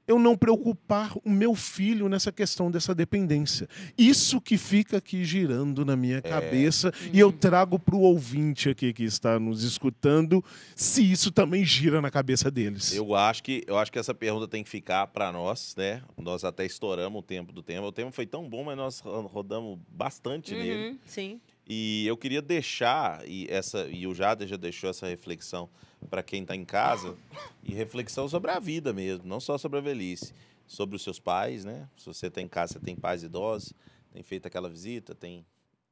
eu não preocupar o meu filho nessa questão dessa dependência. Isso que fica aqui girando na minha cabeça e eu trago para o ouvinte aqui que está nos escutando se isso também gira na cabeça deles. Eu acho que essa pergunta tem que ficar para nós, né? Nós até estouramos o tempo do tema. O tema foi tão bom, mas nós rodamos bastante nele. Sim. E eu queria deixar, e o Jader já deixou essa reflexão para quem está em casa, e reflexão sobre a vida mesmo, não só sobre a velhice, sobre os seus pais, né? Se você está em casa, você tem pais idosos, tem feito aquela visita, tem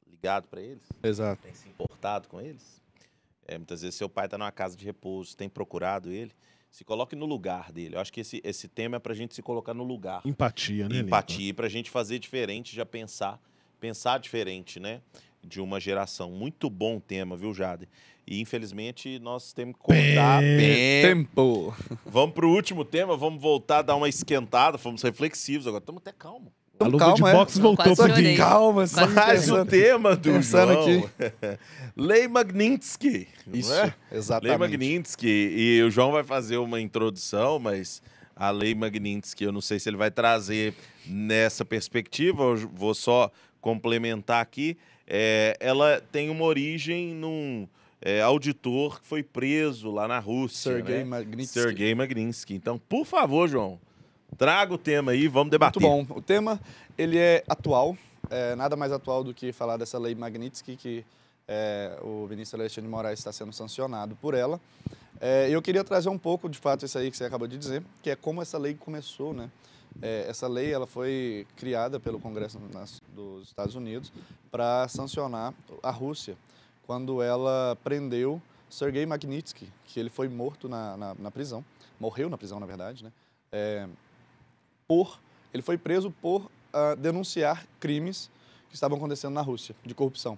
ligado para eles, Exato. tem se importado com eles. Muitas vezes seu pai está numa casa de repouso, tem procurado ele, se coloque no lugar dele. Eu acho que esse tema é para a gente se colocar no lugar. Empatia, né, Empatia, para a gente fazer diferente, já pensar diferente, né? De uma geração. Muito bom tema, viu, Jader? E, infelizmente, nós temos que cortar tempo. Vamos para o último tema, vamos voltar a dar uma esquentada, fomos reflexivos agora. Estamos até calmos. A luva de boxe voltou Quase para mim. Calma, Mas o tema do pensando João... aqui. Lei Magnitsky. Isso, não é? exatamente. Lei Magnitsky. E o João vai fazer uma introdução, mas a Lei Magnitsky, eu não sei se ele vai trazer nessa perspectiva, eu vou só complementar aqui. Ela tem uma origem num auditor que foi preso lá na Rússia. Sergei né? Magnitsky. Sergei Magnitsky. Então, por favor, João, traga o tema aí, vamos debater. Muito bom. O tema, ele é atual, nada mais atual do que falar dessa lei Magnitsky, que o ministro Alexandre de Moraes está sendo sancionado por ela. Eu queria trazer um pouco, de fato, isso aí que você acabou de dizer, que é como essa lei começou, né? Essa lei ela foi criada pelo Congresso dos Estados Unidos para sancionar a Rússia, quando ela prendeu Sergei Magnitsky, que ele foi morto na prisão, morreu na prisão, na verdade, né? Ele foi preso por denunciar crimes que estavam acontecendo na Rússia, de corrupção.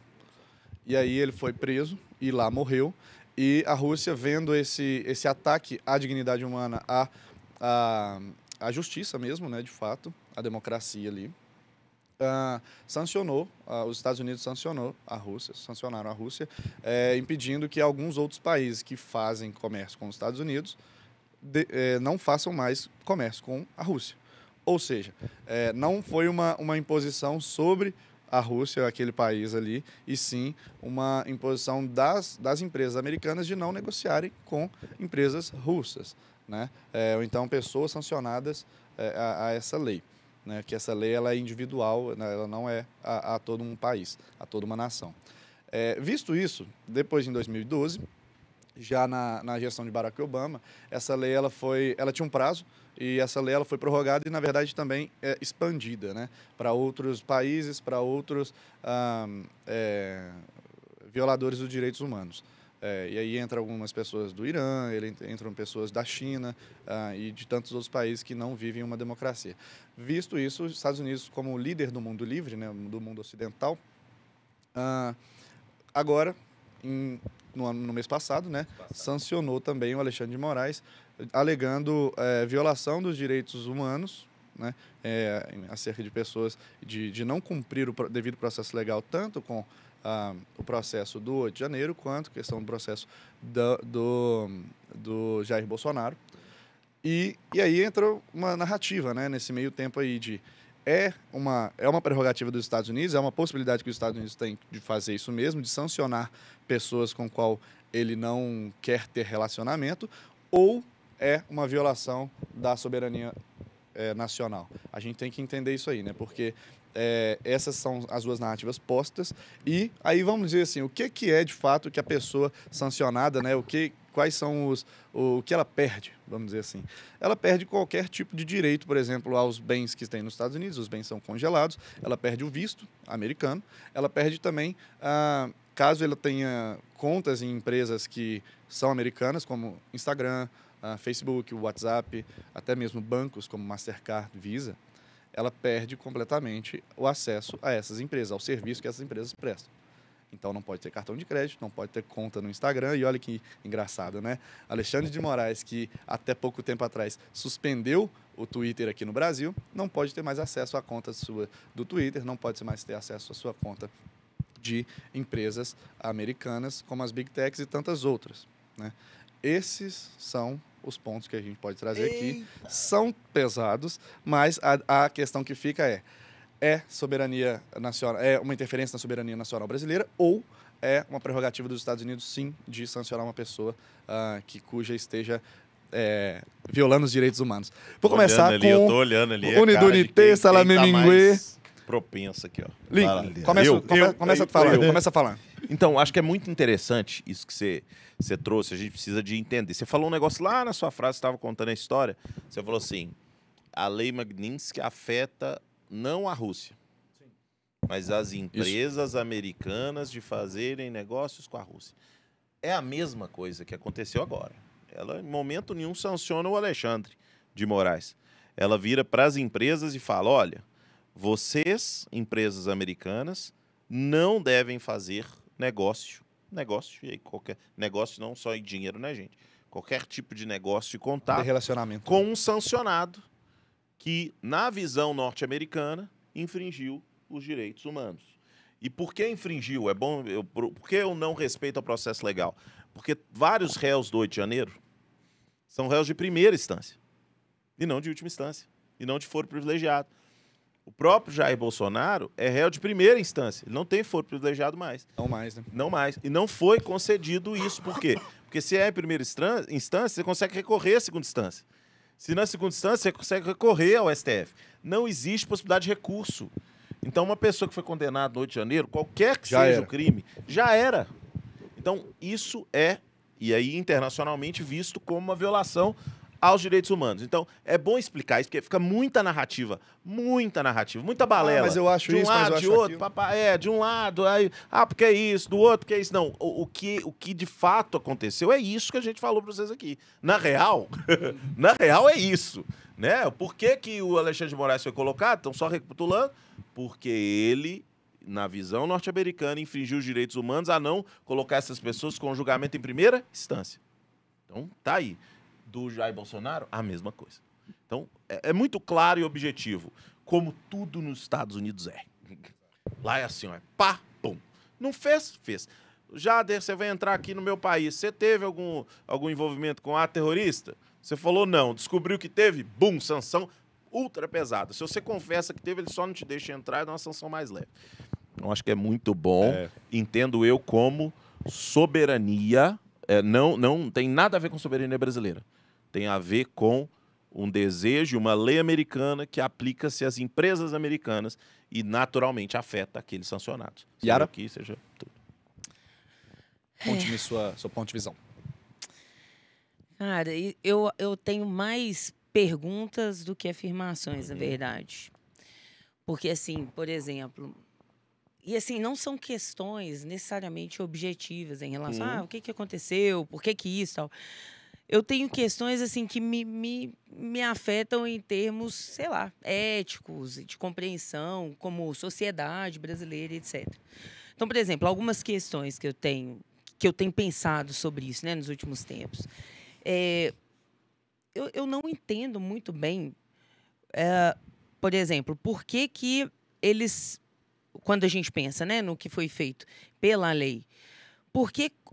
E aí ele foi preso e lá morreu. E a Rússia, vendo esse ataque à dignidade humana, à justiça mesmo, né, de fato, a democracia ali, sancionou, os Estados Unidos sancionaram a Rússia, impedindo que alguns outros países que fazem comércio com os Estados Unidos não façam mais comércio com a Rússia. Ou seja, não foi uma imposição sobre a Rússia, aquele país ali, e sim uma imposição das empresas americanas de não negociarem com empresas russas, né? Ou então pessoas sancionadas a essa lei, né? Que essa lei ela é individual, né? Ela não é a todo um país, a toda uma nação. Visto isso, depois em 2012, já na gestão de Barack Obama, essa lei ela tinha um prazo e essa lei ela foi prorrogada e, na verdade, também expandida, né, para outros países, para outros violadores dos direitos humanos. E aí entram algumas pessoas do Irã, entram pessoas da China e de tantos outros países que não vivem uma democracia. Visto isso, os Estados Unidos, como líder do mundo livre, né, do mundo ocidental, agora, no mês passado, né, sancionou também o Alexandre de Moraes, alegando violação dos direitos humanos, né, acerca de pessoas de não cumprir o devido processo legal, tanto com o processo do 8 de janeiro, quanto a questão do processo do Jair Bolsonaro. E aí entra uma narrativa, né, nesse meio tempo aí de é uma prerrogativa dos Estados Unidos, é uma possibilidade que os Estados Unidos têm de fazer isso mesmo, de sancionar pessoas com qual ele não quer ter relacionamento, ou é uma violação da soberania nacional. A gente tem que entender isso aí, né? Porque essas são as duas narrativas postas, e aí vamos dizer assim, o que é de fato que a pessoa sancionada, né? Quais são o que ela perde, vamos dizer assim. Ela perde qualquer tipo de direito, por exemplo, aos bens que tem nos Estados Unidos, os bens são congelados, ela perde o visto americano, ela perde também, caso ela tenha contas em empresas que são americanas, como Instagram, Facebook, WhatsApp, até mesmo bancos como Mastercard, Visa, ela perde completamente o acesso a essas empresas, ao serviço que essas empresas prestam. Então não pode ter cartão de crédito, não pode ter conta no Instagram. E olha que engraçado, né? Alexandre de Moraes, que até pouco tempo atrás suspendeu o Twitter aqui no Brasil, não pode ter mais acesso à conta sua do Twitter, não pode mais ter acesso à sua conta de empresas americanas, como as Big Techs e tantas outras, né? Esses são os pontos que a gente pode trazer aqui. São pesados, mas a questão que fica é soberania nacional, é uma interferência na soberania nacional brasileira ou é uma prerrogativa dos Estados Unidos, sim, de sancionar uma pessoa cuja esteja violando os direitos humanos. Vou começar com eu tô olhando ali, Unidunité, Salameningue. Propensa aqui, ó. Link, começa falando. Então, acho que é muito interessante isso que você trouxe, a gente precisa de entender. Você falou um negócio lá na sua frase, você estava contando a história, você falou assim, a lei Magnitsky afeta não a Rússia, mas as empresas americanas de fazerem negócios com a Rússia. É a mesma coisa que aconteceu agora. Ela, em momento nenhum, sanciona o Alexandre de Moraes. Ela vira para as empresas e fala, olha, vocês, empresas americanas, não devem fazer negócio, e aí qualquer negócio não só em dinheiro, né, gente? Qualquer tipo de negócio de contato relacionamento com um sancionado que, na visão norte-americana, infringiu os direitos humanos. E por que infringiu? Por que eu não respeito o processo legal? Porque vários réus do 8 de janeiro são réus de primeira instância, e não de última instância, e não de foro privilegiado. O próprio Jair Bolsonaro é réu de primeira instância. Ele não tem foro privilegiado mais. Não mais, né? Não mais. E não foi concedido isso. Por quê? Porque se é em primeira instância, você consegue recorrer à segunda instância. Se na segunda instância, você consegue recorrer ao STF. Não existe possibilidade de recurso. Então, uma pessoa que foi condenada no 8 de janeiro, qualquer que seja o crime, já era. Então, isso é, e aí internacionalmente, visto como uma violação aos direitos humanos. Então, é bom explicar isso, porque fica muita narrativa, muita balela. Mas eu acho de um isso, lado, mas de eu acho outro, de um lado, aí, porque é isso, do outro, porque é isso. Não, o que de fato aconteceu é isso que a gente falou para vocês aqui. Na real é isso. Né? Por que o Alexandre de Moraes foi colocado? Estão só recapitulando. Porque ele, na visão norte-americana, infringiu os direitos humanos a não colocar essas pessoas com julgamento em primeira instância. Então, tá aí. Do Jair Bolsonaro, a mesma coisa. Então, é muito claro e objetivo, como tudo nos Estados Unidos é. Lá é assim, ó, pá, pum. Não fez? Fez. Jader, você vai entrar aqui no meu país, você teve algum envolvimento com ato terrorista? Você falou não, descobriu que teve? Bum, sanção ultra pesada. Se você confessa que teve, ele só não te deixa entrar e dá uma sanção mais leve. Então, acho que é muito bom. Entendo eu como soberania. Não tem nada a ver com soberania brasileira. Tem a ver com um desejo, uma lei americana que aplica-se às empresas americanas e, naturalmente, afeta aqueles sancionados. Yara? Aqui, seja tudo. Conte-me seu ponto de visão. Cara, eu tenho mais perguntas do que afirmações, na verdade. Porque, assim, por exemplo... E, assim, não são questões necessariamente objetivas em relação a o que aconteceu, por que isso, tal. Eu tenho questões, assim, que me afetam em termos, sei lá, éticos, de compreensão, como sociedade brasileira, etc. Então, por exemplo, algumas questões que eu tenho pensado sobre isso, né, nos últimos tempos. Eu não entendo muito bem, por exemplo, por que eles... Quando a gente pensa, né, no que foi feito pela lei,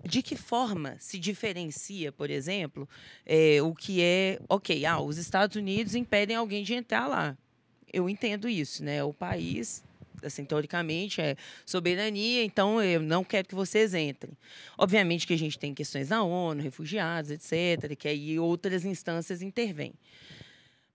de que forma se diferencia, por exemplo, o que é... Ok, os Estados Unidos impedem alguém de entrar lá. Eu entendo isso, né? O país, assim, teoricamente, é soberania, então eu não quero que vocês entrem. Obviamente que a gente tem questões da ONU, refugiados, etc., que aí outras instâncias intervêm.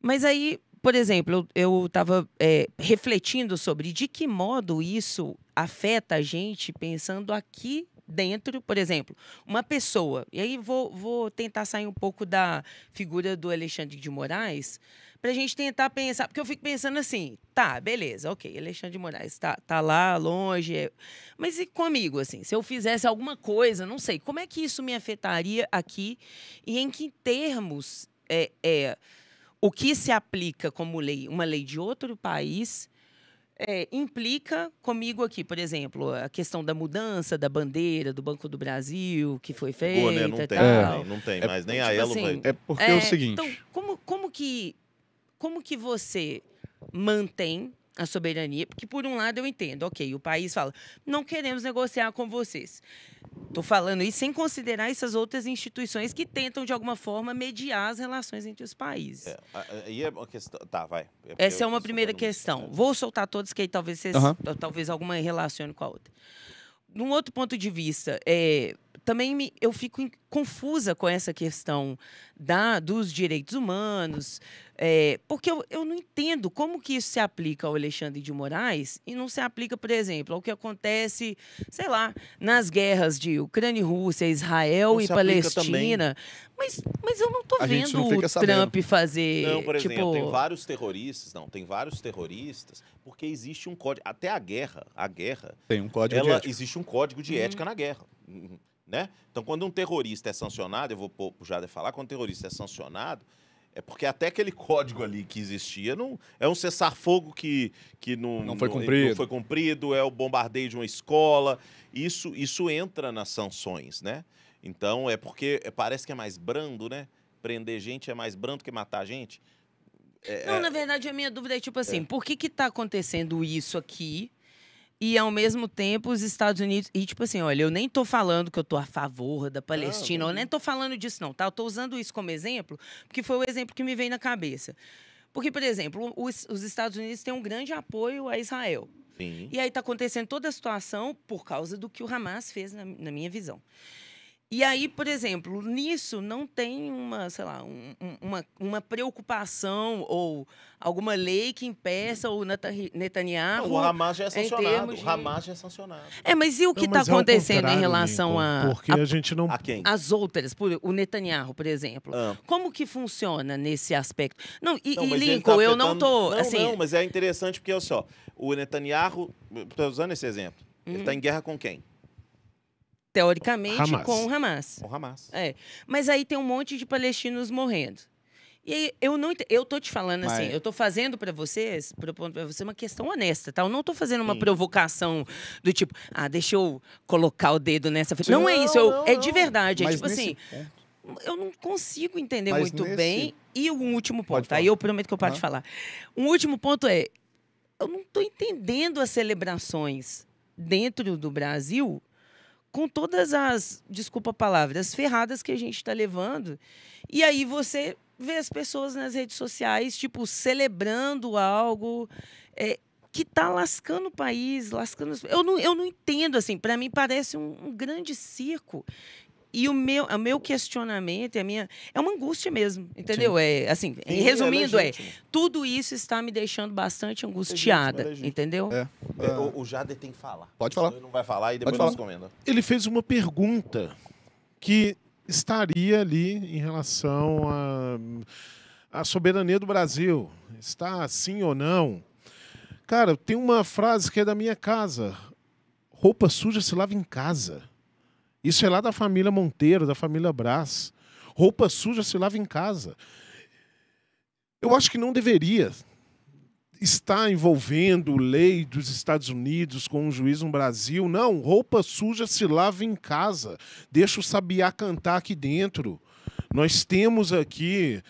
Mas aí... Por exemplo, eu estava refletindo sobre de que modo isso afeta a gente pensando aqui dentro, por exemplo, uma pessoa. E aí vou tentar sair um pouco da figura do Alexandre de Moraes para a gente tentar pensar. Porque eu fico pensando assim, tá, beleza, ok, Alexandre de Moraes tá lá, longe. Mas e comigo, assim, se eu fizesse alguma coisa, não sei, como é que isso me afetaria aqui e em que termos o que se aplica como lei, uma lei de outro país, implica comigo aqui, por exemplo, a questão da mudança da bandeira do Banco do Brasil, que foi feita Né? e tal. Não tem, mas nem Então, a tipo Elo assim, vai... É porque é o seguinte... Então, como que você mantém a soberania? Porque, por um lado, eu entendo, ok, o país fala, não queremos negociar com vocês. Estou falando isso sem considerar essas outras instituições que tentam, de alguma forma, mediar as relações entre os países. Aí é uma questão... Tá, vai. Essa é uma primeira questão. Vou soltar todos, que aí talvez alguma relacione com a outra. Num outro ponto de vista, também eu fico confusa com essa questão dos direitos humanos, porque eu não entendo como que isso se aplica ao Alexandre de Moraes e não se aplica, por exemplo, ao que acontece, sei lá, nas guerras de Ucrânia e Rússia, Israel e Palestina. Mas eu não estou vendo o Trump fazer... Não, por exemplo, tem vários terroristas, porque existe um código... Até a guerra... Tem um código de ética. Existe um código de ética na guerra. Né? Então, quando um terrorista é sancionado, eu vou pro Jader falar, quando um terrorista é sancionado, é porque até aquele código ali que existia não é um cessar-fogo que não foi cumprido, é o bombardeio de uma escola. Isso entra nas sanções, né? Então, é porque parece que é mais brando, né? Prender gente é mais brando que matar gente. Na verdade, a minha dúvida é tipo assim, por que está acontecendo isso aqui e, ao mesmo tempo, os Estados Unidos... E, tipo assim, olha, eu nem tô falando que eu tô a favor da Palestina, eu nem tô falando disso, não, tá? Eu tô usando isso como exemplo, porque foi o exemplo que me veio na cabeça. Porque, por exemplo, os Estados Unidos têm um grande apoio a Israel. Sim. E aí tá acontecendo toda a situação por causa do que o Hamas fez, na minha visão. E aí, por exemplo, nisso não tem uma preocupação ou alguma lei que impeça o Netanyahu... O Hamas já é sancionado. O Hamas já é sancionado. Mas e o que está acontecendo em relação porque a gente não... A quem? As outras, o Netanyahu, por exemplo. Como que funciona nesse aspecto? Lincoln, eu não estou... Não, mas é interessante porque, olha só, o Netanyahu, estou usando esse exemplo, ele está em guerra com quem? Teoricamente, Hamas. com o Hamas. Com o Hamas. Mas aí tem um monte de palestinos morrendo. E aí, eu tô te falando assim, eu tô fazendo para vocês, propondo para você uma questão honesta, tá? Eu não tô fazendo uma provocação do tipo, deixa eu colocar o dedo nessa... Não é isso, é de verdade. É tipo assim, eu não consigo entender muito bem. E o último ponto, aí eu prometo que eu paro de falar. Um último ponto eu não tô entendendo as celebrações dentro do Brasil com todas as, desculpa a palavra, as ferradas que a gente está levando. E aí você vê as pessoas nas redes sociais, tipo, celebrando algo que está lascando o país, lascando... Eu não entendo, assim, para mim parece um grande circo. E o meu questionamento, é uma angústia mesmo, entendeu? Assim, resumindo, tudo isso está me deixando bastante angustiada, entendeu? O Jader tem que falar. Pode falar. Ele não vai falar e depois nós comenta. Ele fez uma pergunta que estaria ali em relação à soberania do Brasil. Está sim ou não? Cara, tem uma frase que é da minha casa. Roupa suja se lava em casa. Isso é lá da família Monteiro, da família Brás. Roupa suja se lava em casa. Eu acho que não deveria estar envolvendo lei dos Estados Unidos com um juiz no Brasil. Não, roupa suja se lava em casa. Deixa o sabiá cantar aqui dentro. Nós temos aqui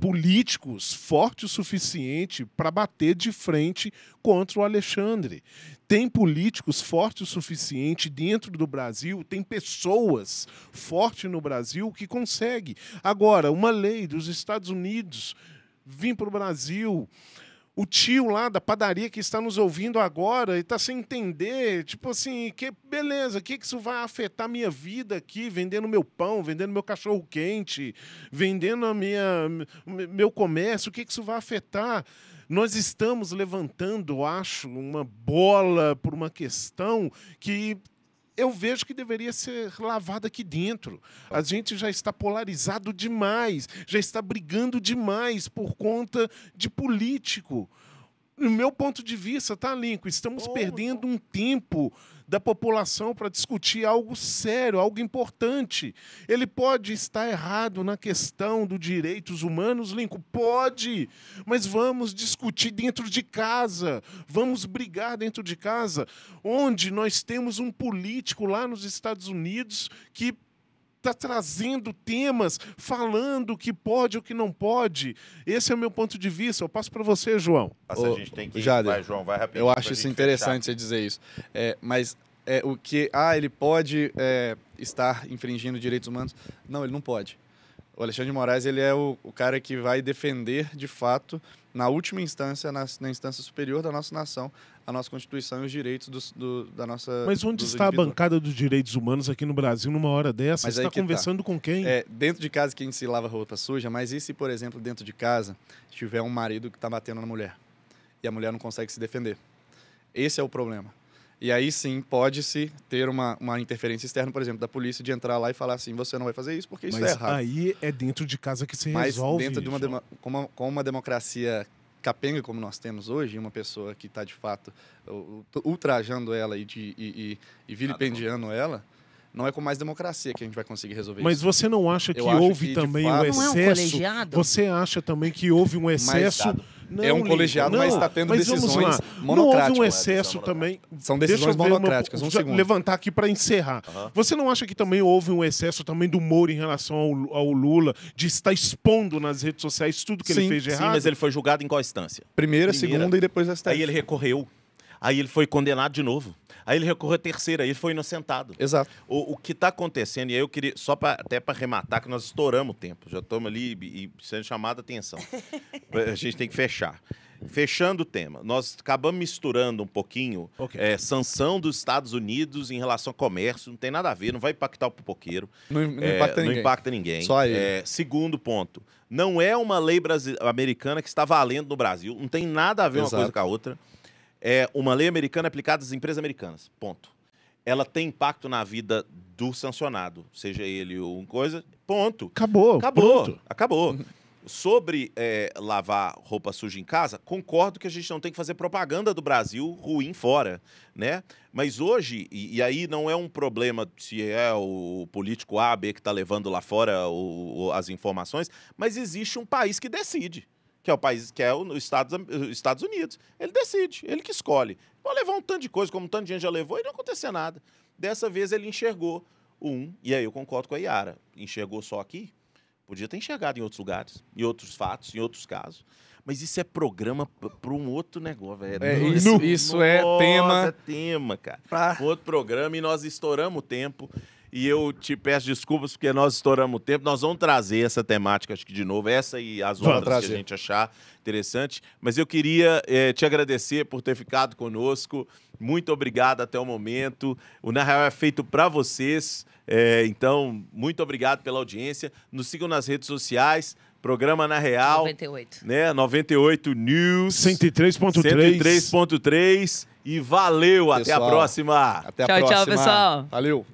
políticos fortes o suficiente para bater de frente contra o Alexandre. Tem políticos fortes o suficiente dentro do Brasil, tem pessoas fortes no Brasil que conseguem. Agora, uma lei dos Estados Unidos vir para o Brasil... O tio lá da padaria que está nos ouvindo agora e está sem entender, tipo assim, beleza, o que isso vai afetar a minha vida aqui, vendendo meu pão, vendendo meu cachorro-quente, vendendo meu comércio, o que isso vai afetar? Nós estamos levantando, acho, uma bola por uma questão que eu vejo que deveria ser lavada aqui dentro. A gente já está polarizado demais, já está brigando demais por conta de político. no meu ponto de vista, tá, Lincoln? Estamos perdendo um tempo da população para discutir algo sério, algo importante. Ele pode estar errado na questão dos direitos humanos, Lincoln? Pode, mas vamos discutir dentro de casa, vamos brigar dentro de casa, onde nós temos um político lá nos Estados Unidos que está trazendo temas, falando o que pode ou o que não pode. Esse é o meu ponto de vista. Eu passo para você, João. A gente tem que Jader, vai, João, vai rapidinho. Eu acho isso interessante você dizer isso. Mas o que... ele pode estar infringindo direitos humanos. Não, ele não pode. O Alexandre de Moraes, ele é o cara que vai defender, de fato, na última instância, na instância superior da nossa nação, a nossa Constituição e os direitos da nossa... Mas onde está a bancada dos direitos humanos aqui no Brasil numa hora dessa? Você está conversando com quem? Dentro de casa quem se lava roupa suja, mas e se, por exemplo, dentro de casa tiver um marido que está batendo na mulher e a mulher não consegue se defender? Esse é o problema. E aí sim pode-se ter uma interferência externa, por exemplo, da polícia, de entrar lá e falar assim, você não vai fazer isso porque isso é errado. Mas aí é dentro de casa que se resolve. Mas dentro de com uma democracia capenga como nós temos hoje, uma pessoa que está de fato ultrajando ela e vilipendiando ela, não é com mais democracia que a gente vai conseguir resolver isso. Mas você não acha que houve também um excesso? Não é um colegiado? Você acha também que houve um excesso? Não, é um colegiado, mas está tendo decisões monocráticas. Não houve um excesso também? São decisões monocráticas. Levantar aqui para encerrar. Você não acha que também houve um excesso também do Moro em relação ao Lula, de estar expondo nas redes sociais tudo que ele fez de errado? Sim, mas ele foi julgado em qual instância? Primeira, segunda e depois a STF. Aí ele recorreu. Aí ele foi condenado de novo. Aí ele recorreu a terceira, aí ele foi inocentado. Exato. O que está acontecendo, e aí eu queria, até para arrematar, que nós estouramos o tempo, já estamos ali e sendo chamada a atenção. A gente tem que fechar. Fechando o tema, nós acabamos misturando um pouquinho sanção dos Estados Unidos em relação ao comércio, não tem nada a ver, não vai impactar o pipoqueiro. Não impacta ninguém. Só ele. Segundo ponto, não é uma lei americana que está valendo no Brasil, não tem nada a ver uma coisa com a outra. É uma lei americana aplicada às empresas americanas, ponto. Ela tem impacto na vida do sancionado, seja ele uma coisa, ponto. Acabou. Sobre lavar roupa suja em casa, concordo que a gente não tem que fazer propaganda do Brasil ruim fora, né? Mas hoje, e aí não é um problema se é o político A, B que está levando lá fora as informações, mas existe um país que decide. Que é o país, que é os Estados Unidos. Ele decide, ele que escolhe. Pode levar um tanto de coisa, como um tanto de gente já levou, e não acontecer nada. Dessa vez ele enxergou e aí eu concordo com a Yara, enxergou só aqui, podia ter enxergado em outros lugares, em outros fatos, em outros casos. Mas isso é programa para um outro negócio, velho. Isso é tema. É tema, cara. Outro programa e nós estouramos o tempo. E eu te peço desculpas porque nós estouramos o tempo. Nós vamos trazer essa temática, acho que de novo, essa e as outras que a gente achar interessante. Mas eu queria te agradecer por ter ficado conosco. Muito obrigado até o momento. O Na Real é feito para vocês. Então, muito obrigado pela audiência. Nos sigam nas redes sociais. Programa Na Real. 98. Né? 98 News. 103.3. 103.3. E valeu. Pessoal, até a próxima. Até a próxima. Tchau, pessoal. Valeu.